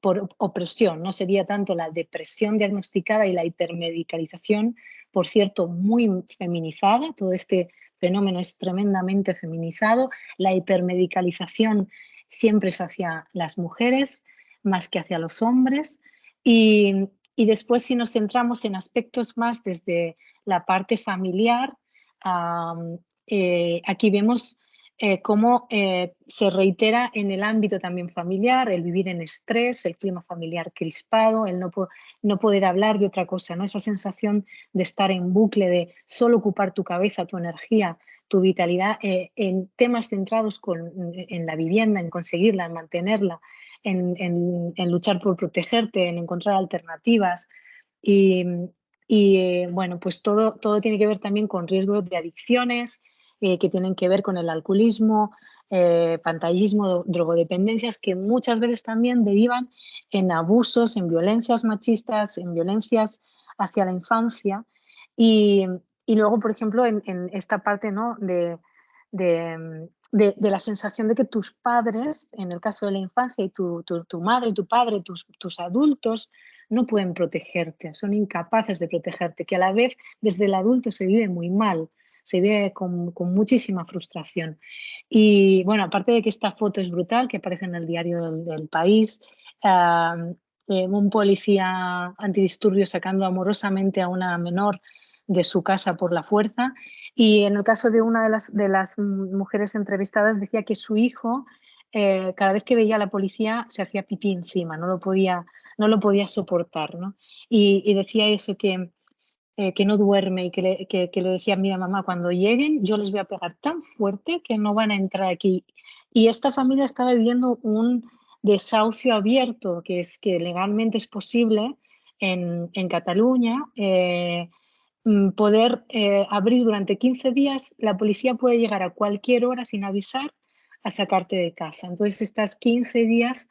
por opresión, no sería tanto la depresión diagnosticada y la hipermedicalización, por cierto, muy feminizada, todo este fenómeno es tremendamente feminizado, la hipermedicalización siempre es hacia las mujeres más que hacia los hombres y después si nos centramos en aspectos más desde la parte familiar, aquí vemos cómo se reitera en el ámbito también familiar, el vivir en estrés, el clima familiar crispado, el no poder hablar de otra cosa, ¿no? Esa sensación de estar en bucle, de solo ocupar tu cabeza, tu energía, tu vitalidad en temas centrados en la vivienda, en conseguirla, en mantenerla, en luchar por protegerte, en encontrar alternativas. Bueno, pues todo tiene que ver también con riesgos de adicciones, que tienen que ver con el alcoholismo, pantallismo, drogodependencias, que muchas veces también derivan en abusos, en violencias machistas, en violencias hacia la infancia. Y luego, por ejemplo, en esta parte, ¿no? de la sensación de que tus padres, en el caso de la infancia, y tu madre, tu padre, tus adultos, no pueden protegerte, son incapaces de protegerte, que a la vez desde el adulto se vive muy mal, se vive con muchísima frustración. Y bueno, aparte de que esta foto es brutal, que aparece en el diario del País, un policía antidisturbios sacando amorosamente a una menor de su casa por la fuerza, y en el caso de una de las mujeres entrevistadas decía que su hijo cada vez que veía a la policía se hacía pipí encima, no lo podía soportar, ¿no? Y decía eso, que no duerme y que le decía, mira mamá, cuando lleguen yo les voy a pegar tan fuerte que no van a entrar aquí. Y esta familia estaba viviendo un desahucio abierto, que legalmente es posible en Cataluña, poder abrir durante 15 días, la policía puede llegar a cualquier hora sin avisar a sacarte de casa. Entonces estás 15 días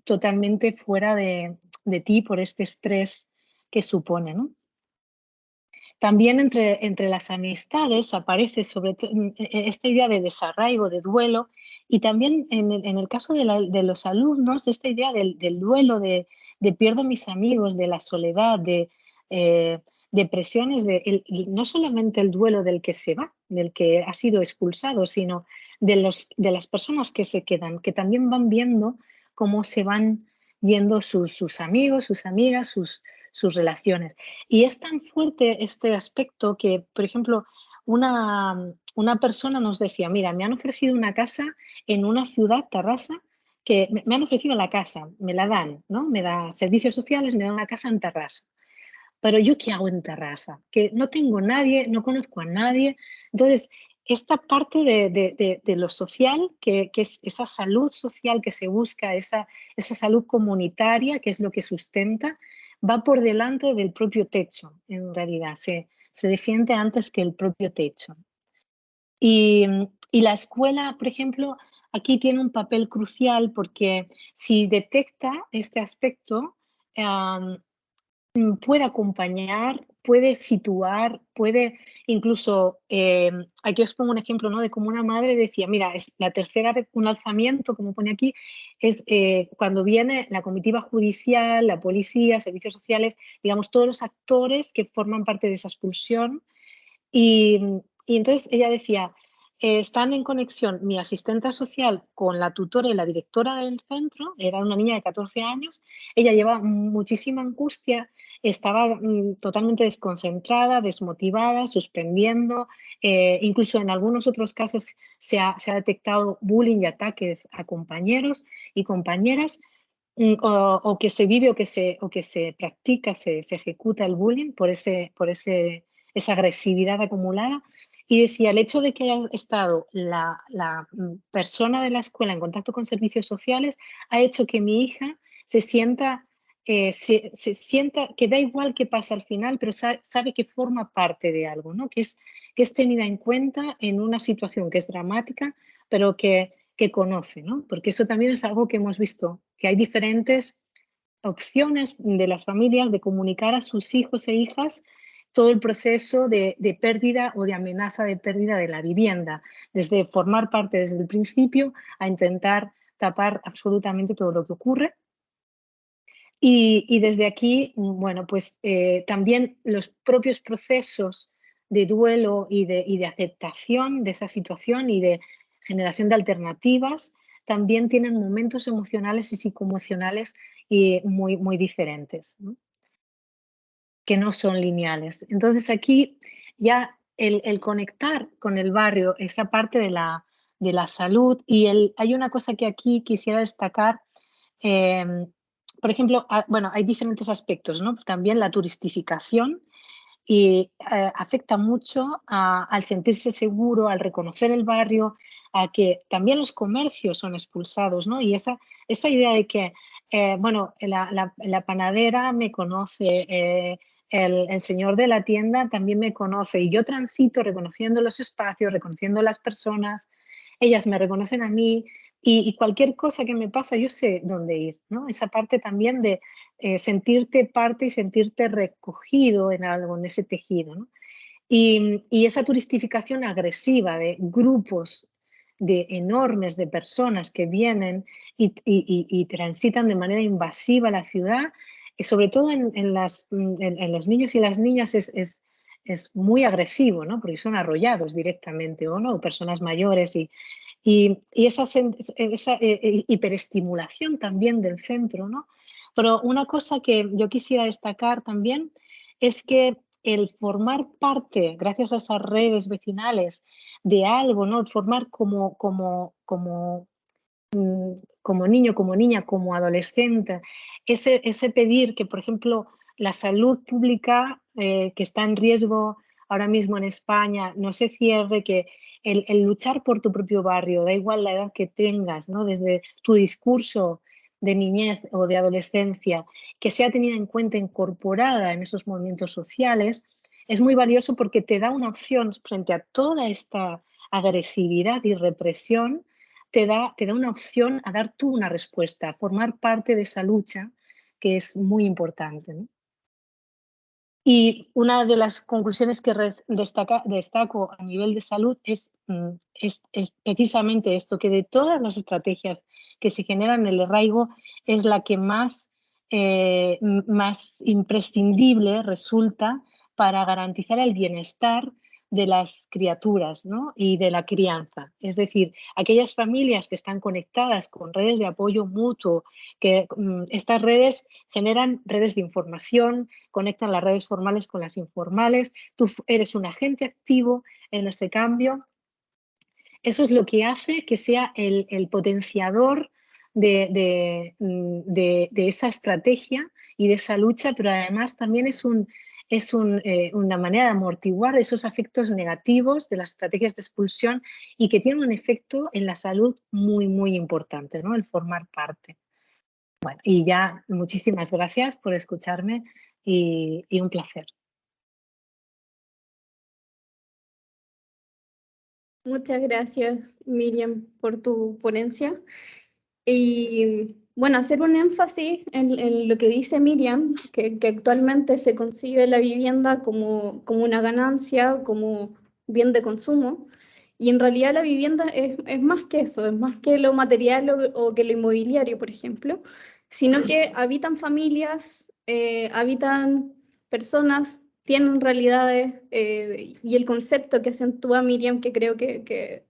totalmente fuera de ti por este estrés que supone, ¿no? También entre las amistades aparece sobre todo esta idea de desarraigo, de duelo, y también en el caso de los alumnos, esta idea del duelo, de pierdo mis amigos, de la soledad, de depresiones, no solamente el duelo del que se va, del que ha sido expulsado, sino de las personas que se quedan, que también van viendo cómo se van yendo sus amigos, sus amigas, sus relaciones. Y es tan fuerte este aspecto que, por ejemplo, una una persona nos decía, mira, me han ofrecido una casa en una ciudad, Tarrasa, que me han ofrecido la casa, me la dan, ¿no? Me da servicios sociales, me dan una casa en Tarrasa. Pero ¿yo qué hago en Tarrasa? Que no tengo nadie, no conozco a nadie. Entonces, esta parte de lo social, que es esa salud social que se busca, esa salud comunitaria, que es lo que sustenta, va por delante del propio techo, en realidad. Se defiende antes que el propio techo. Y la escuela, por ejemplo, aquí tiene un papel crucial porque si detecta este aspecto, puede acompañar, puede situar, puede incluso, aquí os pongo un ejemplo, ¿no? De cómo una madre decía, mira, es la tercera vez, un alzamiento, como pone aquí, es cuando viene la comitiva judicial, la policía, servicios sociales, digamos, todos los actores que forman parte de esa expulsión. Y entonces ella decía, están en conexión mi asistenta social con la tutora y la directora del centro, era una niña de 14 años, ella llevaba muchísima angustia, estaba totalmente desconcentrada, desmotivada, suspendiendo, incluso en algunos otros casos se ha detectado bullying y ataques a compañeros y compañeras, o que se vive o que se practica, se ejecuta el bullying por esa agresividad acumulada. Y decía, el hecho de que haya estado la persona de la escuela en contacto con servicios sociales ha hecho que mi hija se sienta, se sienta que da igual qué pasa al final, pero sabe que forma parte de algo, ¿no? Que es tenida en cuenta en una situación que es dramática, pero que conoce, ¿no? Porque eso también es algo que hemos visto, que hay diferentes opciones de las familias de comunicar a sus hijos e hijas todo el proceso de pérdida o de amenaza de pérdida de la vivienda, desde formar parte desde el principio a intentar tapar absolutamente todo lo que ocurre. Y desde aquí, bueno, pues también los propios procesos de duelo y de aceptación de esa situación y de generación de alternativas también tienen momentos emocionales y psicoemocionales muy, muy diferentes, ¿no? Que no son lineales. Entonces aquí ya el conectar con el barrio, esa parte de la salud, y hay una cosa que aquí quisiera destacar, por ejemplo, bueno, hay diferentes aspectos, ¿no? También la turistificación y afecta mucho al sentirse seguro, al reconocer el barrio, a que también los comercios son expulsados, ¿no? Y esa idea de que, bueno, la panadera me conoce, el señor de la tienda también me conoce y yo transito reconociendo los espacios, reconociendo las personas, ellas me reconocen a mí y cualquier cosa que me pasa yo sé dónde ir, ¿no? Esa parte también de sentirte parte y sentirte recogido en algo, en ese tejido, ¿no? Y esa turistificación agresiva de grupos enormes de personas que vienen y transitan de manera invasiva la ciudad, y sobre todo en los niños y las niñas es muy agresivo, ¿no? Porque son arrollados directamente, ¿o no? Personas mayores y esa hiperestimulación también del centro, ¿no? Pero una cosa que yo quisiera destacar también es que el formar parte, gracias a esas redes vecinales, de algo, ¿no? Formar como niño, como niña, como adolescente, ese pedir que, por ejemplo, la salud pública que está en riesgo ahora mismo en España no se cierre, que el luchar por tu propio barrio, da igual la edad que tengas, ¿no? Desde tu discurso de niñez o de adolescencia, que sea tenida en cuenta, incorporada en esos movimientos sociales, es muy valioso porque te da una opción frente a toda esta agresividad y represión, te da una opción a dar tú una respuesta, a formar parte de esa lucha que es muy importante, ¿no? Y una de las conclusiones que destaco a nivel de salud es precisamente esto, que de todas las estrategias que se generan en el arraigo es la que más imprescindible resulta para garantizar el bienestar de las criaturas, ¿no? Y de la crianza. Es decir, aquellas familias que están conectadas con redes de apoyo mutuo, que estas redes generan redes de información, conectan las redes formales con las informales, tú eres un agente activo en ese cambio Eso es lo que hace que sea el potenciador de esa estrategia y de esa lucha, pero además también es una manera de amortiguar esos efectos negativos de las estrategias de expulsión y que tiene un efecto en la salud muy, muy importante, ¿no? El formar parte. Bueno, y ya muchísimas gracias por escucharme y un placer. Muchas gracias, Miriam, por tu ponencia. Y bueno, hacer un énfasis en lo que dice Miriam, que actualmente se concibe la vivienda como una ganancia, como bien de consumo. Y en realidad la vivienda es más que eso, es más que lo material o que lo inmobiliario, por ejemplo, sino que habitan familias, habitan personas, tienen realidades, y el concepto que acentúa Miriam, que creo que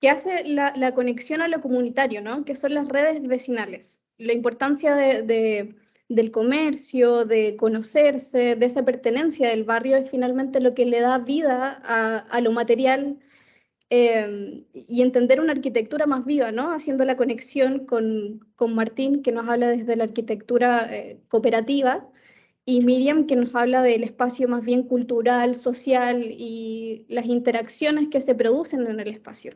hace la conexión a lo comunitario, ¿no? Que son las redes vecinales. La importancia del comercio, de conocerse, de esa pertenencia del barrio es finalmente lo que le da vida a lo material, y entender una arquitectura más viva, ¿no? Haciendo la conexión con Martín, que nos habla desde la arquitectura cooperativa, y Miriam, que nos habla del espacio más bien cultural, social y las interacciones que se producen en el espacio.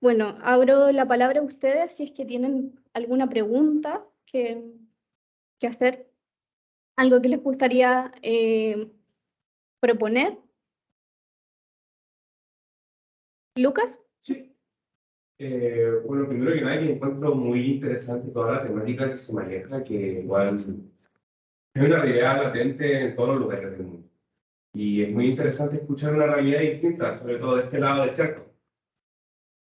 Bueno, abro la palabra a ustedes si es que tienen alguna pregunta que hacer, algo que les gustaría proponer. ¿Lucas? Sí. Bueno, primero que nada, que encuentro muy interesante toda la temática que se maneja, que igual es una realidad latente en todos los lugares del mundo. Y es muy interesante escuchar una realidad distinta, sobre todo de este lado del charco.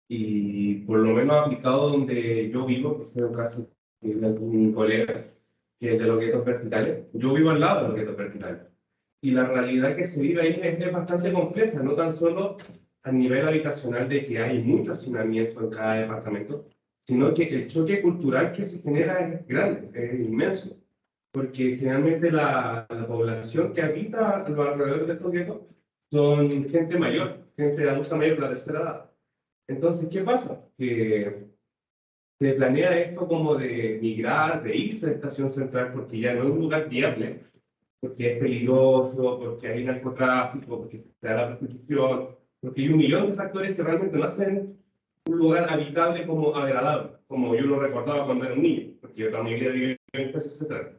Y por lo menos aplicado donde yo vivo, que es un caso de un colega, que es de los guetos verticales. Yo vivo al lado de los guetos verticales. Y la realidad que se vive ahí es bastante compleja, no tan solo a nivel habitacional de que hay mucho hacinamiento en cada departamento, sino que el choque cultural que se genera es grande, es inmenso. Porque generalmente la población que habita a los alrededores de estos guetos son gente mayor, gente adulta mayor de la tercera edad. Entonces, ¿qué pasa? Que se planea esto como de migrar, de irse de Estación Central, porque ya no es un lugar viable, porque es peligroso, porque hay narcotráfico, porque se da la prostitución, porque hay un millón de factores que realmente no hacen un lugar habitable como agradable, como yo lo recordaba cuando era un niño, porque yo toda mi vida viví en Estación Central.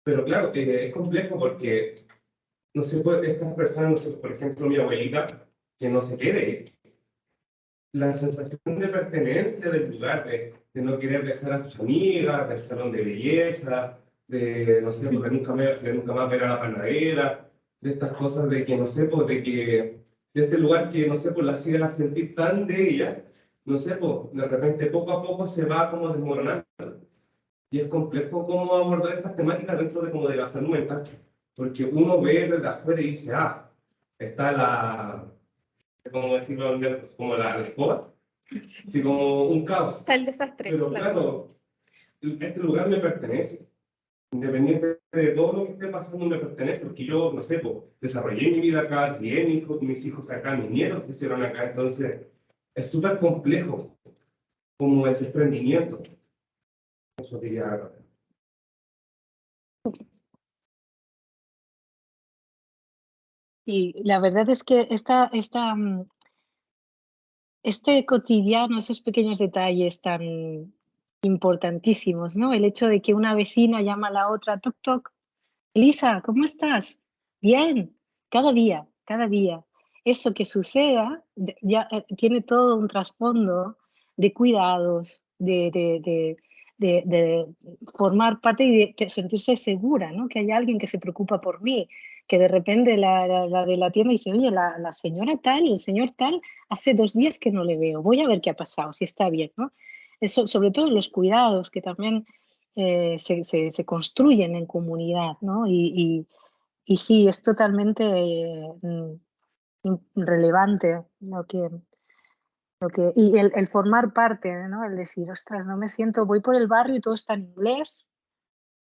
Pero claro, es complejo porque no se puede, estas personas, no sé, por ejemplo, mi abuelita, que no se quede, la sensación de pertenencia del lugar, de no querer dejar a sus amigas, del salón de belleza, de, no sé, de nunca más ver a la panadera, de estas cosas de que, no sé, pues, de este lugar que, no sé, pues, la hacían a sentir tan de ella, no sé, pues, de repente poco a poco se va como desmoronando. Y es complejo cómo abordar estas temáticas dentro de, como de la salud mental, porque uno ve desde afuera y dice, ah, está la, ¿cómo decirlo? Como la escoba, así como un caos. Está el desastre. Pero claro, este lugar me pertenece. Independiente de todo lo que esté pasando, me pertenece, porque yo, no sé, pues, desarrollé mi vida acá, crié mis hijos acá, mis nietos que hicieron acá, entonces es súper complejo como el desprendimiento. Eso diría. Y la verdad es que este cotidiano, esos pequeños detalles tan importantísimos, ¿no? El hecho de que una vecina llama a la otra, toc, toc, Elisa, ¿cómo estás? Bien, cada día, cada día. Eso que suceda ya tiene todo un trasfondo de cuidados, de formar parte y de sentirse segura, ¿no? Que hay alguien que se preocupa por mí, que de repente la de la tienda dice, oye, la señora tal, el señor tal, hace 2 días que no le veo, voy a ver qué ha pasado, si está bien, ¿no? Eso, sobre todo los cuidados, que también se construyen en comunidad, ¿no? Y sí, es totalmente relevante y el formar parte, ¿no? El decir, ostras, no me siento, voy por el barrio y todo está en inglés.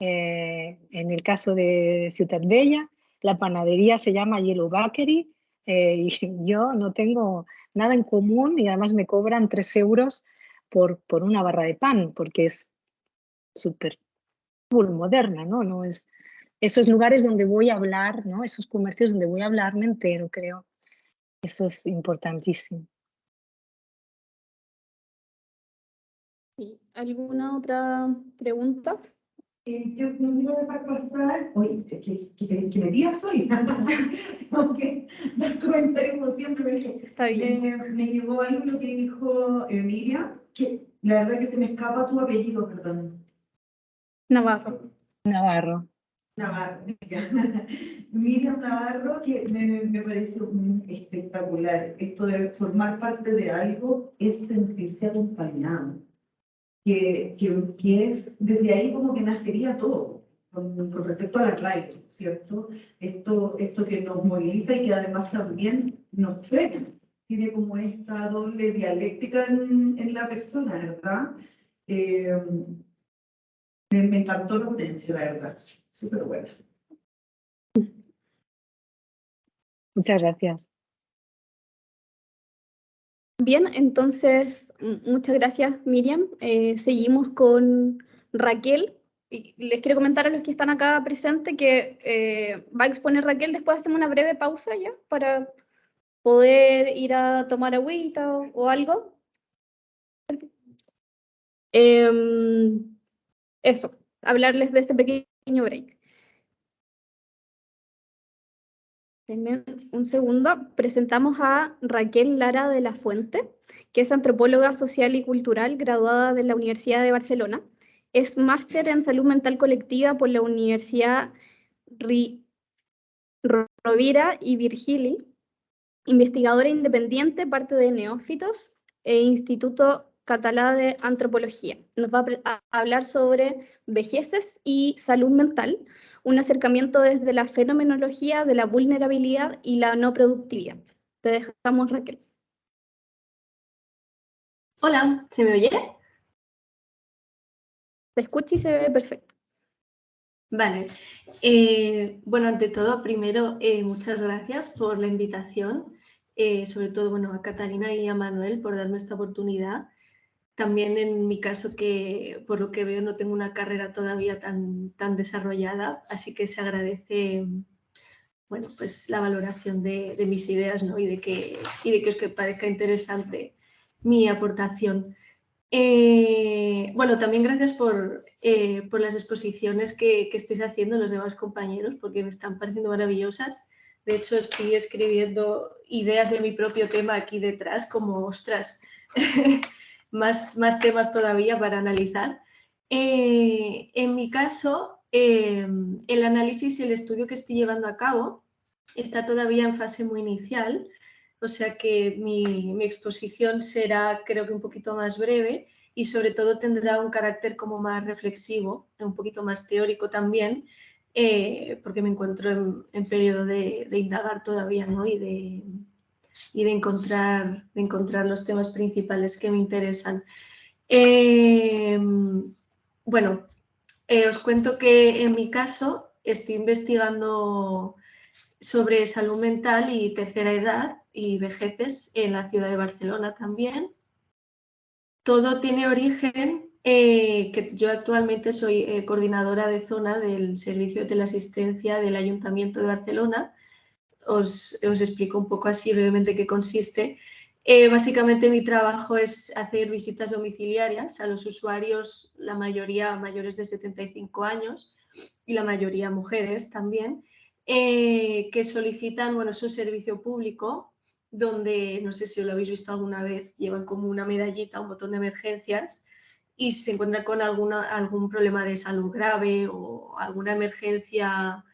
En el caso de Ciutat Bella, la panadería se llama Yellow Bakery, y yo no tengo nada en común y además me cobran 3 euros por una barra de pan, porque es súper moderna, ¿no? No es esos lugares donde voy a hablar, ¿no? Esos comercios donde voy a hablar, me entero, creo. Eso es importantísimo. Sí. ¿Alguna otra pregunta? Yo no quiero dejar pasar, oye, que me digas hoy, aunque dar comentarios como siempre, Está bien. me llegó algo lo que dijo Miriam, que la verdad que se me escapa tu apellido, perdón. Navarro. Navarro. Navarro, ya. Miriam Navarro, que me pareció espectacular. Esto de formar parte de algo es sentirse acompañado. Que es, desde ahí como que nacería todo, con respecto a la radio, ¿cierto? Esto que nos moviliza y que además también nos frena. Tiene como esta doble dialéctica en la persona, ¿verdad? Me encantó la ponencia, la verdad. Súper buena. Muchas gracias. Bien, entonces, muchas gracias, Miriam. Seguimos con Raquel. Y les quiero comentar a los que están acá presentes que va a exponer Raquel. Después hacemos una breve pausa ya para poder ir a tomar agüita o algo. Eso, hablarles de ese pequeño break. Denme un segundo. Presentamos a Raquel Lara de la Fuente, que es antropóloga social y cultural, graduada de la Universidad de Barcelona. Es máster en salud mental colectiva por la Universidad Rovira i Virgili, investigadora independiente, parte de Neófitos e Instituto Català de Antropología. Nos va a hablar sobre vejeces y salud mental, un acercamiento desde la fenomenología de la vulnerabilidad y la no productividad. Te dejamos, Raquel. Hola, ¿se me oye? Te escucha y se ve perfecto. Vale. Bueno, ante todo, primero, muchas gracias por la invitación, sobre todo, bueno, a Catalina y a Manuel por darme esta oportunidad. También en mi caso, que por lo que veo no tengo una carrera todavía tan desarrollada, así que se agradece, bueno, pues la valoración de mis ideas, ¿no? y de que os parezca interesante mi aportación. Bueno, también gracias por las exposiciones que estáis haciendo los demás compañeros, porque me están pareciendo maravillosas. De hecho, estoy escribiendo ideas de mi propio tema aquí detrás, como, ostras, más temas todavía para analizar. En mi caso, el análisis y el estudio que estoy llevando a cabo está todavía en fase muy inicial, o sea que mi exposición será, creo que un poquito más breve y sobre todo tendrá un carácter como más reflexivo, un poquito más teórico también, porque me encuentro en periodo de indagar todavía, ¿no? y de encontrar los temas principales que me interesan. Bueno, os cuento que en mi caso estoy investigando sobre salud mental y tercera edad y vejeces en la ciudad de Barcelona también. Todo tiene origen que yo actualmente soy coordinadora de zona del Servicio de Teleasistencia del Ayuntamiento de Barcelona. Os explico un poco así brevemente qué consiste. Básicamente mi trabajo es hacer visitas domiciliarias a los usuarios, la mayoría mayores de 75 años y la mayoría mujeres también, que solicitan, bueno, es un servicio público donde, no sé si lo habéis visto alguna vez, llevan como una medallita, un botón de emergencias y se encuentran con algún problema de salud grave o alguna emergencia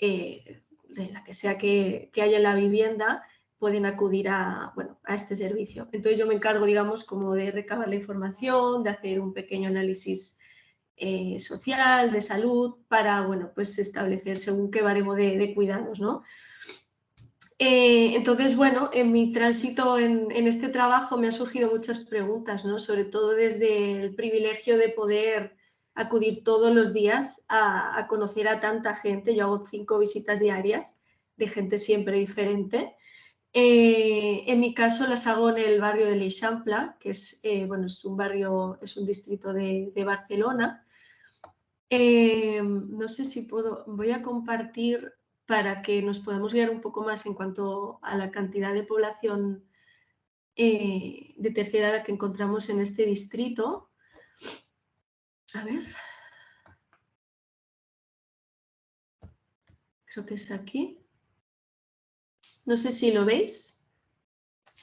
de la que sea que haya en la vivienda, pueden acudir a este servicio. Entonces yo me encargo, digamos, como de recabar la información, de hacer un pequeño análisis social, de salud, para, bueno, pues establecer según qué baremo de cuidados, ¿no? Entonces, bueno, en mi tránsito en este trabajo me han surgido muchas preguntas, ¿no? Sobre todo desde el privilegio de poder acudir todos los días a conocer a tanta gente. Yo hago 5 visitas diarias de gente siempre diferente. En mi caso las hago en el barrio de l'Eixample, que es, bueno, es un barrio, es un distrito de Barcelona. No sé si puedo, voy a compartir para que nos podamos guiar un poco más en cuanto a la cantidad de población de tercera edad que encontramos en este distrito. A ver. Creo que es aquí. No sé si lo veis.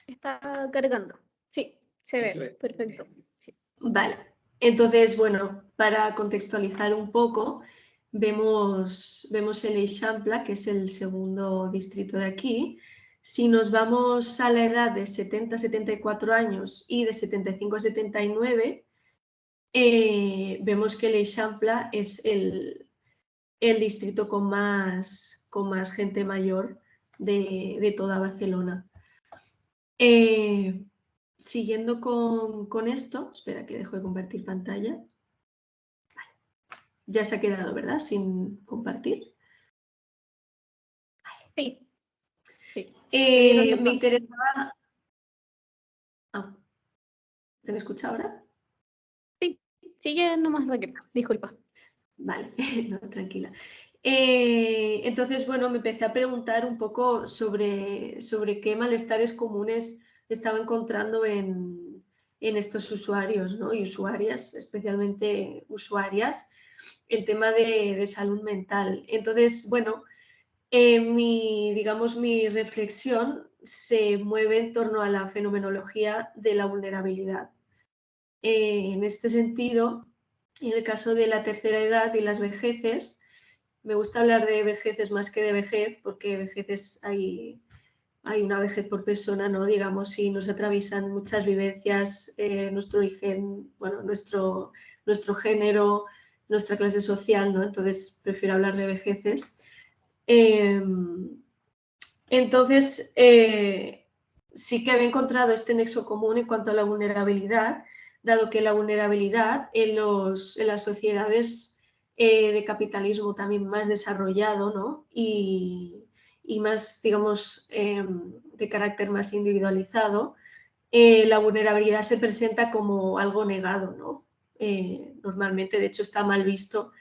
Está cargando. Sí, se ve. Se ve. Perfecto. Sí. Vale. Entonces, bueno, para contextualizar un poco, vemos el Eixample, que es el segundo distrito de aquí. Si nos vamos a la edad de 70 a 74 años y de 75 a 79, vemos que el Eixample es el distrito con más gente mayor de toda Barcelona. Siguiendo con esto, espera que dejo de compartir pantalla. Vale. Ya se ha quedado, ¿verdad? Sin compartir. Sí. Sí. Me interesaba... Ah, ¿te me escucha ahora? Sí, sigue nomás, Raquel. Disculpa. Vale, no, tranquila. Entonces, bueno, me empecé a preguntar un poco sobre qué malestares comunes estaba encontrando en estos usuarios, ¿no? Y usuarias, especialmente usuarias, el tema de salud mental. Entonces, bueno, digamos, mi reflexión se mueve en torno a la fenomenología de la vulnerabilidad. En este sentido, en el caso de la tercera edad y las vejeces, me gusta hablar de vejeces más que de vejez, porque vejeces hay una vejez por persona, ¿no? Digamos, si nos atraviesan muchas vivencias, nuestro origen, bueno, nuestro género, nuestra clase social, ¿no? Entonces prefiero hablar de vejeces. Entonces, sí que había encontrado este nexo común en cuanto a la vulnerabilidad, dado que la vulnerabilidad en las sociedades de capitalismo también más desarrollado, ¿no? y más, digamos, de carácter más individualizado, la vulnerabilidad se presenta como algo negado, ¿no? Normalmente, de hecho, está mal visto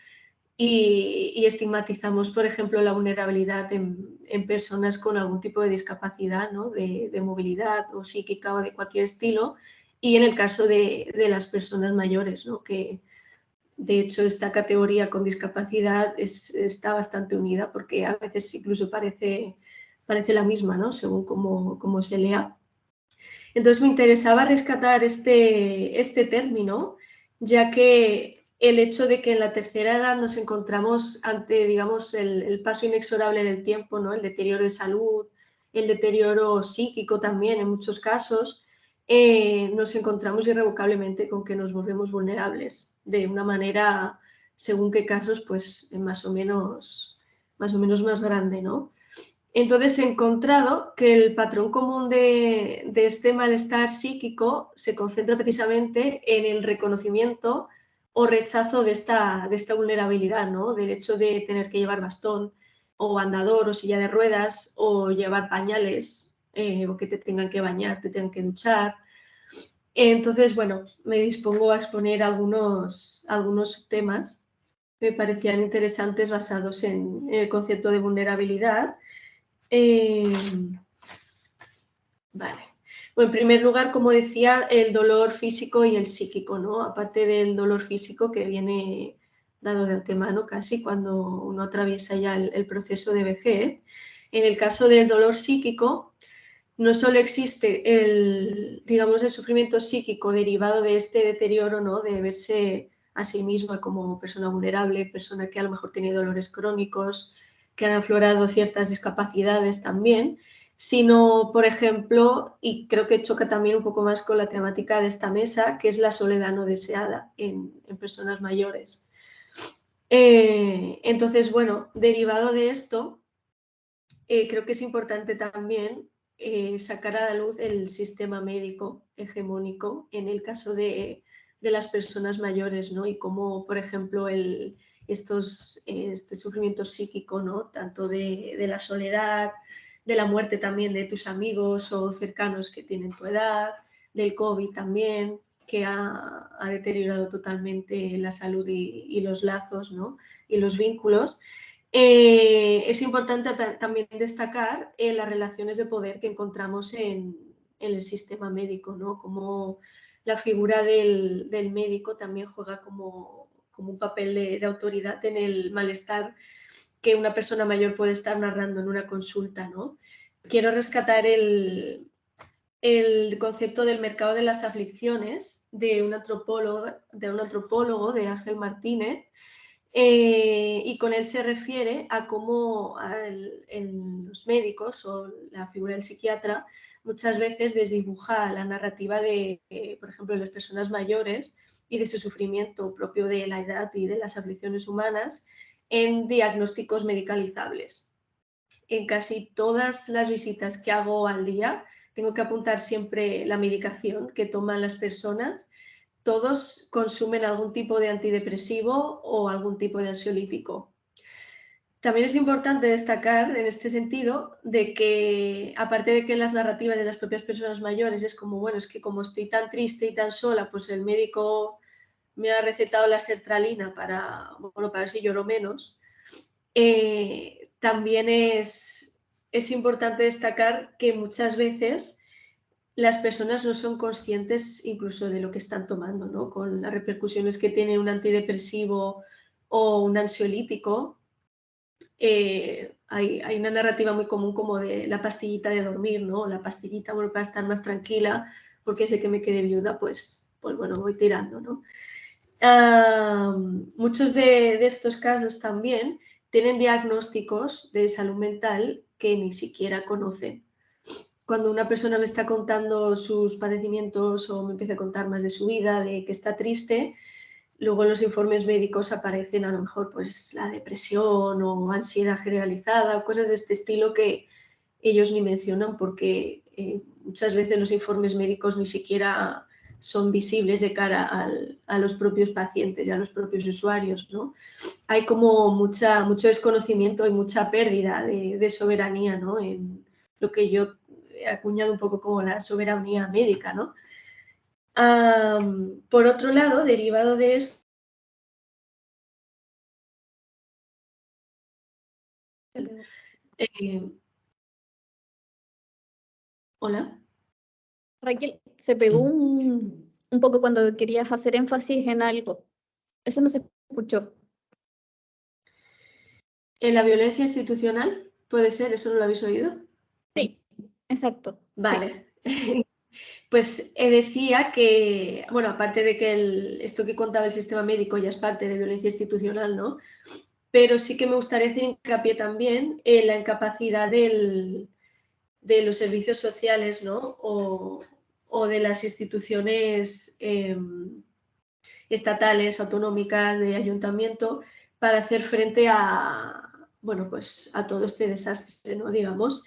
y estigmatizamos, por ejemplo, la vulnerabilidad en personas con algún tipo de discapacidad, ¿no? de movilidad o psíquica o de cualquier estilo, y en el caso de las personas mayores, ¿no? Que de hecho esta categoría con discapacidad está bastante unida porque a veces incluso parece la misma, ¿no? Según cómo se lea. Entonces me interesaba rescatar este término, ya que el hecho de que en la tercera edad nos encontramos ante, digamos, el paso inexorable del tiempo, ¿no? El deterioro de salud, el deterioro psíquico también en muchos casos, nos encontramos irrevocablemente con que nos volvemos vulnerables de una manera, según qué casos, pues más o menos más grande, ¿no? Entonces he encontrado que el patrón común de este malestar psíquico se concentra precisamente en el reconocimiento o rechazo de esta vulnerabilidad, ¿no? Del hecho de tener que llevar bastón o andador o silla de ruedas o llevar pañales o que te tengan que bañar, te tengan que duchar. Entonces, bueno, me dispongo a exponer algunos temas que me parecían interesantes basados en el concepto de vulnerabilidad. Vale. Bueno, en primer lugar, como decía, el dolor físico y el psíquico, ¿no? Aparte del dolor físico que viene dado de antemano casi cuando uno atraviesa ya el proceso de vejez. En el caso del dolor psíquico, no solo existe el sufrimiento psíquico derivado de este deterioro, ¿no? De verse a sí misma como persona vulnerable, persona que a lo mejor tiene dolores crónicos, que han aflorado ciertas discapacidades también, sino, por ejemplo, y creo que choca también un poco más con la temática de esta mesa, que es la soledad no deseada en personas mayores. Entonces, bueno, derivado de esto, creo que es importante también sacar a la luz el sistema médico hegemónico en el caso de las personas mayores, ¿no? Y cómo, por ejemplo, este sufrimiento psíquico, ¿no? Tanto de la soledad, de la muerte también de tus amigos o cercanos que tienen tu edad, del COVID también, que ha deteriorado totalmente la salud y los lazos, ¿no? Y los vínculos. Es importante también destacar las relaciones de poder que encontramos en el sistema médico, ¿no? Como la figura del médico también juega como un papel de autoridad en el malestar que una persona mayor puede estar narrando en una consulta, ¿no? Quiero rescatar el concepto del mercado de las aflicciones de un antropólogo, de Ángel Martínez, y con él se refiere a cómo en los médicos o la figura del psiquiatra muchas veces desdibuja la narrativa de, por ejemplo, de las personas mayores y de su sufrimiento propio de la edad y de las aflicciones humanas en diagnósticos medicalizables. En casi todas las visitas que hago al día tengo que apuntar siempre la medicación que toman las personas. Todos consumen algún tipo de antidepresivo o algún tipo de ansiolítico. También es importante destacar en este sentido de que, aparte de que las narrativas de las propias personas mayores es como, bueno, es que como estoy tan triste y tan sola, pues el médico me ha recetado la sertralina para ver si lloro menos. También es importante destacar que muchas veces las personas no son conscientes incluso de lo que están tomando, ¿no? Con las repercusiones que tiene un antidepresivo o un ansiolítico. Hay una narrativa muy común como de la pastillita de dormir, ¿no? La pastillita, bueno, para estar más tranquila, porque sé que me quedé viuda, pues bueno, voy tirando, ¿no? Muchos de estos casos también tienen diagnósticos de salud mental que ni siquiera conocen. Cuando una persona me está contando sus padecimientos o me empieza a contar más de su vida, de que está triste, luego en los informes médicos aparecen a lo mejor pues la depresión o ansiedad generalizada o cosas de este estilo que ellos ni mencionan porque muchas veces los informes médicos ni siquiera son visibles de cara a los propios pacientes y a los propios usuarios, ¿no? Hay como mucho desconocimiento y mucha pérdida de soberanía, ¿no? En lo que yo he acuñado un poco como la soberanía médica, ¿no? Por otro lado, derivado de esto, hola. Raquel, se pegó un poco cuando querías hacer énfasis en algo. Eso no se escuchó. ¿En la violencia institucional? ¿Puede ser? ¿Eso no lo habéis oído? Sí, exacto. Vale. Sí. Pues decía que, bueno, aparte de que esto que contaba el sistema médico ya es parte de violencia institucional, ¿no? Pero sí que me gustaría hacer hincapié también en la incapacidad de los servicios sociales, ¿no? O de las instituciones estatales, autonómicas, de ayuntamiento, para hacer frente a, bueno, pues a todo este desastre, ¿no? Digamos.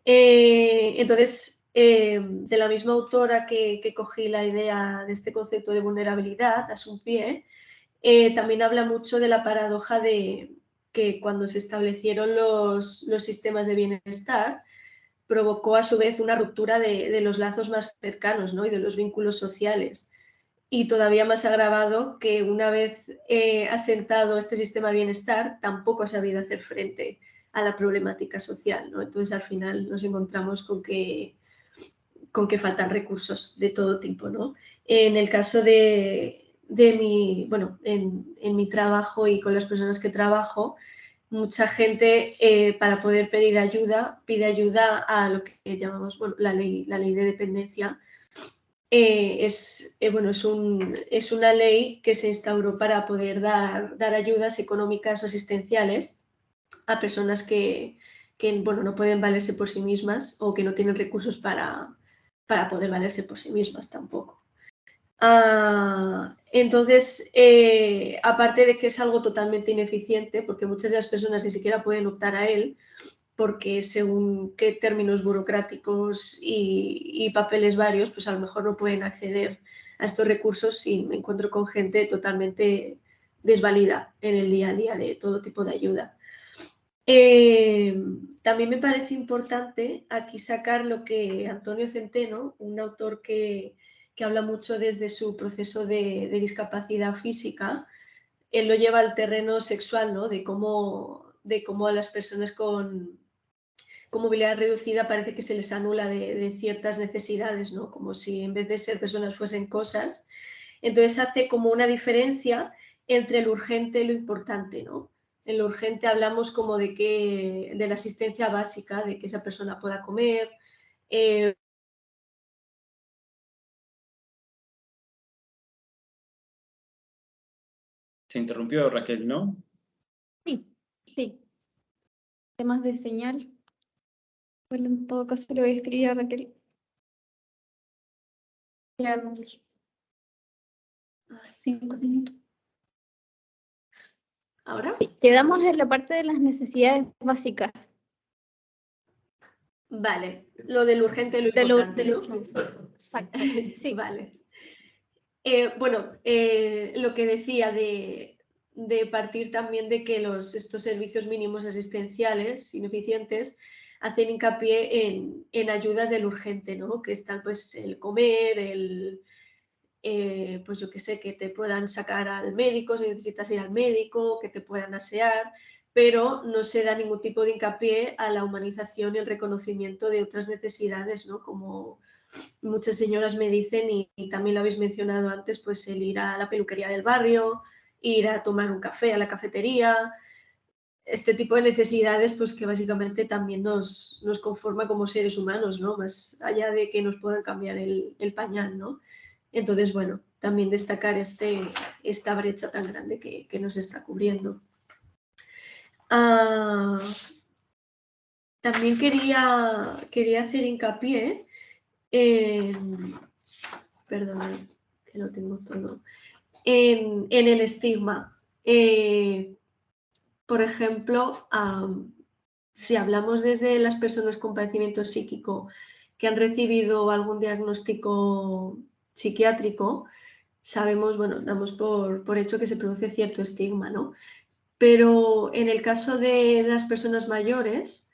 Entonces, de la misma autora que cogí la idea de este concepto de vulnerabilidad, Assumpie, también habla mucho de la paradoja de que cuando se establecieron los sistemas de bienestar, provocó a su vez una ruptura de los lazos más cercanos, ¿no? Y de los vínculos sociales. Y todavía más agravado que una vez asentado este sistema de bienestar, tampoco ha sabido hacer frente a la problemática social, ¿no? Entonces, al final nos encontramos con que faltan recursos de todo tipo, ¿no? En el caso de mi, bueno, en mi trabajo y con las personas que trabajo, mucha gente para poder pedir ayuda, pide ayuda a lo que llamamos, bueno, la ley de dependencia. Es una ley que se instauró para poder dar ayudas económicas o asistenciales a personas que bueno, no pueden valerse por sí mismas o que no tienen recursos para poder valerse por sí mismas tampoco. Entonces, aparte de que es algo totalmente ineficiente, porque muchas de las personas ni siquiera pueden optar a él, porque según qué términos burocráticos y papeles varios, pues a lo mejor no pueden acceder a estos recursos y me encuentro con gente totalmente desvalida en el día a día de todo tipo de ayuda. También me parece importante aquí sacar lo que Antonio Centeno, un autor que habla mucho desde su proceso de discapacidad física, él lo lleva al terreno sexual, ¿no? De cómo a las personas con movilidad reducida parece que se les anula de ciertas necesidades, ¿no? Como si en vez de ser personas fuesen cosas. Entonces hace como una diferencia entre lo urgente y lo importante, ¿no? En lo urgente hablamos como de la asistencia básica, de que esa persona pueda comer. Se interrumpió, Raquel, ¿no? Sí, sí. Temas de señal. Bueno, en todo caso le voy a escribir a Raquel. Ya, 5 minutos. ¿Ahora? Sí, quedamos en la parte de las necesidades básicas. Vale, lo del urgente y lo importante, ¿no? Exacto, sí. Vale. Bueno, lo que decía de partir también de que estos servicios mínimos asistenciales ineficientes hacen hincapié en ayudas del urgente, ¿no? Que están pues el comer, pues yo qué sé, que te puedan sacar al médico si necesitas ir al médico, que te puedan asear, pero no se da ningún tipo de hincapié a la humanización y el reconocimiento de otras necesidades, ¿no? Como muchas señoras me dicen, y también lo habéis mencionado antes, pues el ir a la peluquería del barrio, ir a tomar un café a la cafetería, este tipo de necesidades pues que básicamente también nos conforma como seres humanos, ¿no? Más allá de que nos puedan cambiar el pañal, ¿no? Entonces, bueno, también destacar esta brecha tan grande que nos está cubriendo. También quería hacer hincapié perdón, que lo tengo todo, en el estigma. Por ejemplo, si hablamos desde las personas con padecimiento psíquico que han recibido algún diagnóstico psiquiátrico, sabemos, bueno, damos por hecho que se produce cierto estigma, ¿no? Pero en el caso de las personas mayores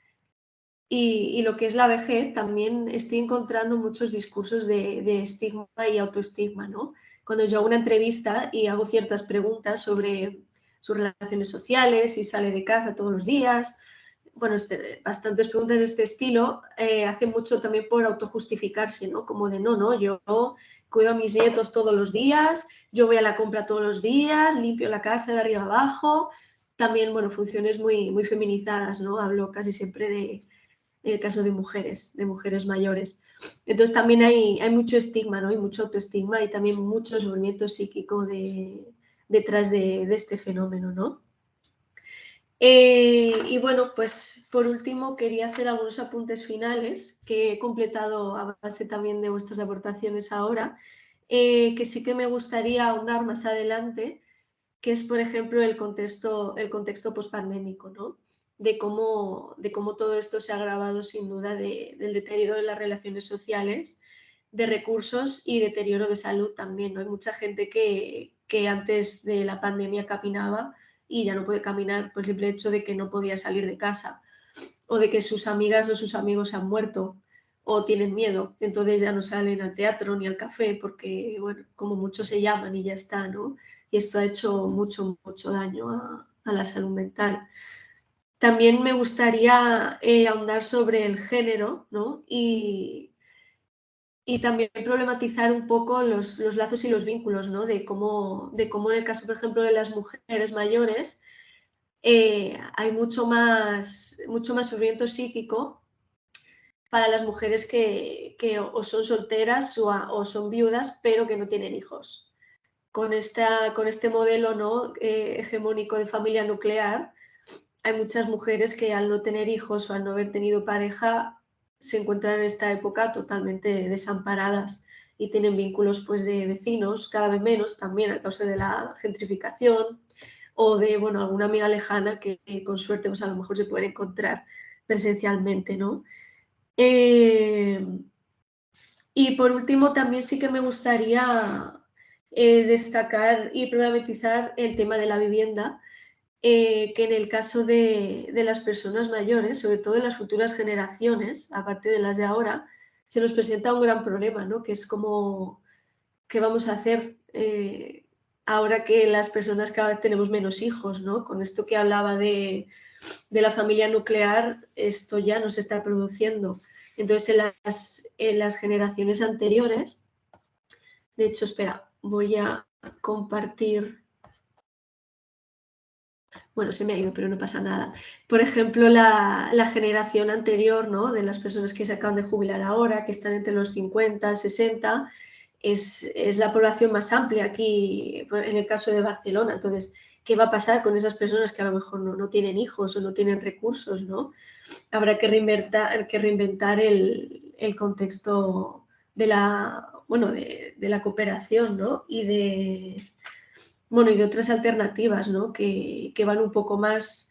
y lo que es la vejez, también estoy encontrando muchos discursos de estigma y autoestigma, ¿no? Cuando yo hago una entrevista y hago ciertas preguntas sobre sus relaciones sociales, si sale de casa todos los días, bueno, bastantes preguntas de este estilo, hace mucho también por autojustificarse, ¿no? Como de, no, yo cuido a mis nietos todos los días, yo voy a la compra todos los días, limpio la casa de arriba abajo. También, bueno, funciones muy, muy feminizadas, ¿no? Hablo casi siempre en el caso de mujeres mayores. Entonces también hay mucho estigma, ¿no? Hay mucho autoestigma y también mucho sufrimiento psíquico detrás de este fenómeno, ¿no? Y bueno, pues por último quería hacer algunos apuntes finales que he completado a base también de vuestras aportaciones ahora, que sí que me gustaría ahondar más adelante, que es, por ejemplo, el contexto pospandémico, ¿no? De cómo todo esto se ha agravado sin duda del deterioro de las relaciones sociales, de recursos y deterioro de salud también, ¿no? Hay mucha gente que antes de la pandemia caminaba y ya no puede caminar por el simple hecho de que no podía salir de casa, o de que sus amigas o sus amigos han muerto o tienen miedo, entonces ya no salen al teatro ni al café porque, bueno, como muchos se llaman y ya está, ¿no? Y esto ha hecho mucho, mucho daño a la salud mental. También me gustaría ahondar sobre el género, ¿no? Y también problematizar un poco los lazos y los vínculos, ¿no? De cómo en el caso, por ejemplo, de las mujeres mayores, hay mucho más sufrimiento psíquico para las mujeres que o son solteras o son viudas, pero que no tienen hijos. Con este modelo, ¿no? Hegemónico de familia nuclear, hay muchas mujeres que al no tener hijos o al no haber tenido pareja se encuentran en esta época totalmente desamparadas y tienen vínculos pues, de vecinos, cada vez menos también a causa de la gentrificación o de bueno, alguna amiga lejana que con suerte pues, a lo mejor se pueden encontrar presencialmente, ¿no? Y por último, también sí que me gustaría destacar y problematizar el tema de la vivienda, que en el caso de las personas mayores, sobre todo de las futuras generaciones, aparte de las de ahora, se nos presenta un gran problema, ¿no? Que es como, ¿qué vamos a hacer ahora que las personas cada vez tenemos menos hijos, ¿no? Con esto que hablaba de la familia nuclear, esto ya no se está produciendo. Entonces, en las generaciones anteriores, de hecho, espera, voy a compartir. Bueno, se me ha ido, pero no pasa nada. Por ejemplo, la generación anterior, ¿no? De las personas que se acaban de jubilar ahora, que están entre los 50, 60, es la población más amplia aquí, en el caso de Barcelona. Entonces, ¿qué va a pasar con esas personas que a lo mejor no tienen hijos o no tienen recursos, ¿no? Habrá que reinventar el contexto de la cooperación, ¿no? Y de otras alternativas, ¿no? que van un poco más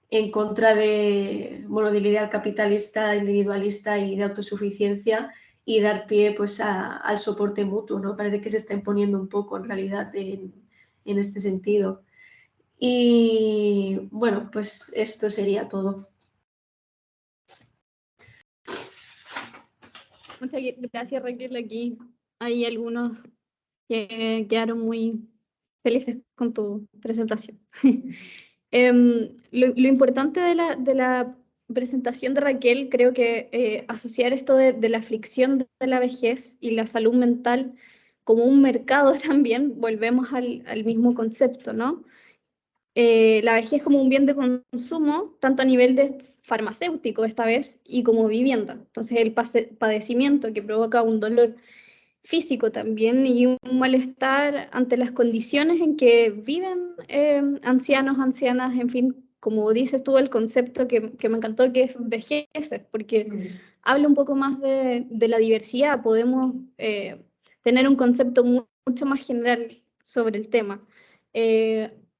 en contra del ideal capitalista, individualista y de autosuficiencia, y dar pie pues al soporte mutuo, ¿no? Parece que se está imponiendo un poco en realidad en este sentido. Y bueno, pues esto sería todo. Muchas gracias, Raquel. Aquí hay algunos que quedaron muy felices con tu presentación. Lo importante de la presentación de Raquel, creo que asociar esto de la aflicción de la vejez y la salud mental como un mercado también, volvemos al mismo concepto, ¿no? La vejez como un bien de consumo, tanto a nivel de farmacéutico esta vez, y como vivienda. Entonces el padecimiento que provoca un dolor físico también y un malestar ante las condiciones en que viven ancianos, ancianas, en fin, como dices tú, el concepto que me encantó, que es vejez, porque habla un poco más de la diversidad, podemos tener un concepto mucho más general sobre el tema.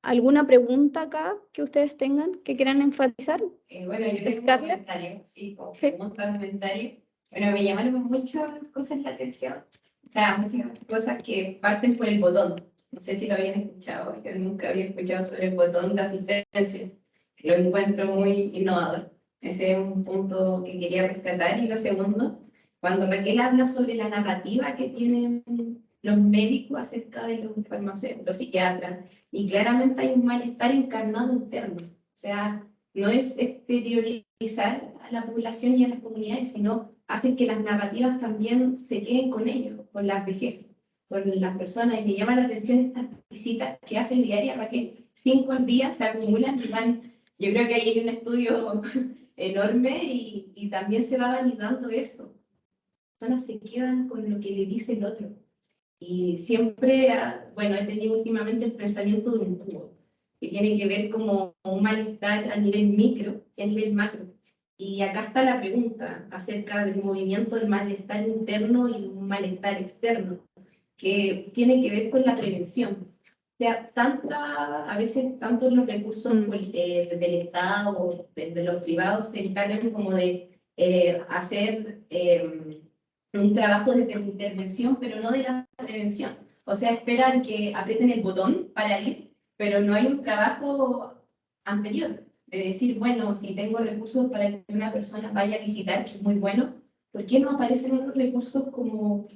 ¿Alguna pregunta acá que ustedes tengan que quieran enfatizar? Bueno, yo tengo un comentario, sí, como pregunta, comentario. Bueno, me llamaron muchas cosas la atención. O sea, muchas cosas que parten por el botón. No sé si lo habían escuchado. Yo nunca había escuchado sobre el botón de asistencia. Lo encuentro muy innovador. Ese es un punto que quería rescatar. Y lo segundo, cuando Raquel habla sobre la narrativa que tienen los médicos acerca de los farmacéuticos, los psiquiatras, y claramente hay un malestar encarnado interno. O sea, no es exteriorizar a la población y a las comunidades, sino hacen que las narrativas también se queden con ellos, con las vejeces, con las personas. Y me llama la atención estas visitas que hacen diarias, para que 5 al día se acumulan y van. Yo creo que ahí hay un estudio enorme y también se va validando esto. Las personas se quedan con lo que le dice el otro. Y siempre, bueno, he tenido últimamente el pensamiento de un cubo, que tiene que ver como un malestar a nivel micro y a nivel macro. Y acá está la pregunta acerca del movimiento del malestar interno y un malestar externo, que tiene que ver con la prevención. O sea, a veces tanto los recursos del Estado o de los privados se encargan como de hacer un trabajo de intervención, pero no de la prevención. O sea, esperan que aprieten el botón para ir, pero no hay un trabajo anterior de decir, bueno, si tengo recursos para que una persona vaya a visitar, que es muy bueno, ¿por qué no aparecen otros recursos como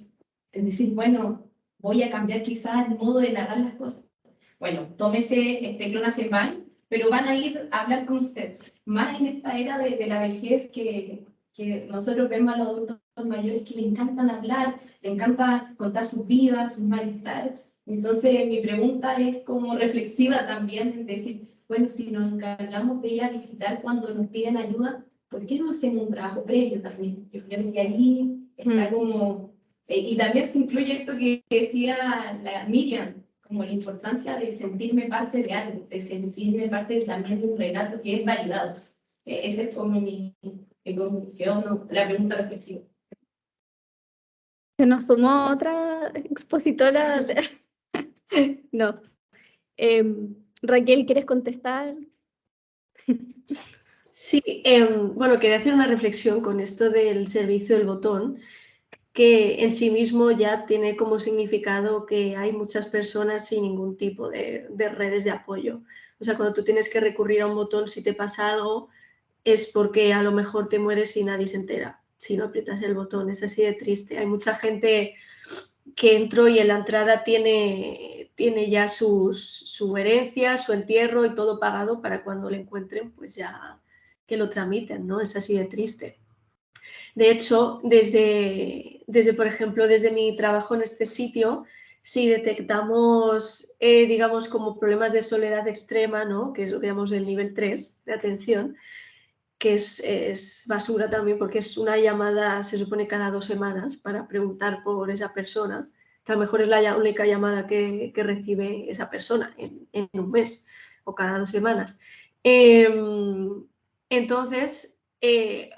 en decir, bueno, voy a cambiar quizás el modo de narrar las cosas? Bueno, tómese clonazepam, pero van a ir a hablar con usted. Más en esta era de la vejez que nosotros vemos a los adultos mayores que le encantan hablar, le encanta contar sus vidas, sus malestares. Entonces, mi pregunta es como reflexiva también, decir, bueno, si nos encargamos de ir a visitar cuando nos piden ayuda, ¿por qué no hacemos un trabajo previo también? Yo creo que allí está como... y también se incluye esto que decía la Miriam, como la importancia de sentirme parte de algo, de sentirme parte también de un relato que es validado. Esa es como mi conclusión, ¿no? La pregunta reflexiva. Se nos sumó otra expositora. No. Raquel, ¿quieres contestar? Sí, bueno, quería hacer una reflexión con esto del servicio del botón, que en sí mismo ya tiene como significado que hay muchas personas sin ningún tipo de redes de apoyo. O sea, cuando tú tienes que recurrir a un botón si te pasa algo, es porque a lo mejor te mueres y nadie se entera si no aprietas el botón. Es así de triste. Hay mucha gente que entró y en la entrada tiene ya su herencia, su entierro y todo pagado para cuando le encuentren, pues ya que lo tramiten, ¿no? Es así de triste. De hecho, por ejemplo, desde mi trabajo en este sitio, si detectamos, digamos, como problemas de soledad extrema, ¿no? Que es, digamos, el nivel 3 de atención, que es basura también, porque es una llamada, se supone, cada 2 semanas para preguntar por esa persona, que a lo mejor es la única llamada que recibe esa persona en un mes o cada 2 semanas. Entonces,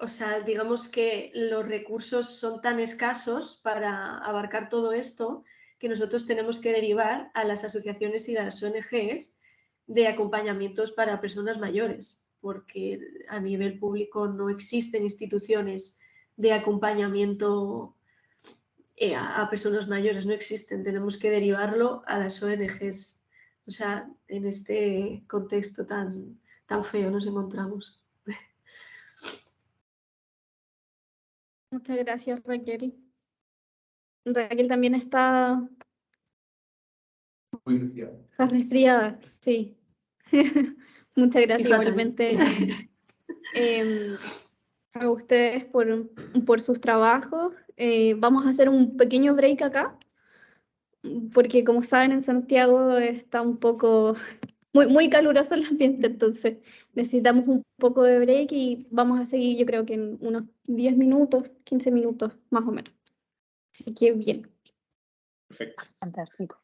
o sea, digamos que los recursos son tan escasos para abarcar todo esto que nosotros tenemos que derivar a las asociaciones y las ONGs de acompañamientos para personas mayores, porque a nivel público no existen instituciones de acompañamiento a personas mayores, no existen, tenemos que derivarlo a las ONGs. O sea, en este contexto tan feo nos encontramos. Muchas gracias, Raquel. Raquel también está Muy resfriada. resfriada, sí. Muchas gracias fatal. igualmente a ustedes por sus trabajos. Vamos a hacer un pequeño break acá, porque como saben en Santiago está un poco muy caluroso el ambiente, entonces necesitamos un poco de break y vamos a seguir yo creo que en unos 10 minutos, 15 minutos más o menos. Así que bien. Perfecto. Fantástico.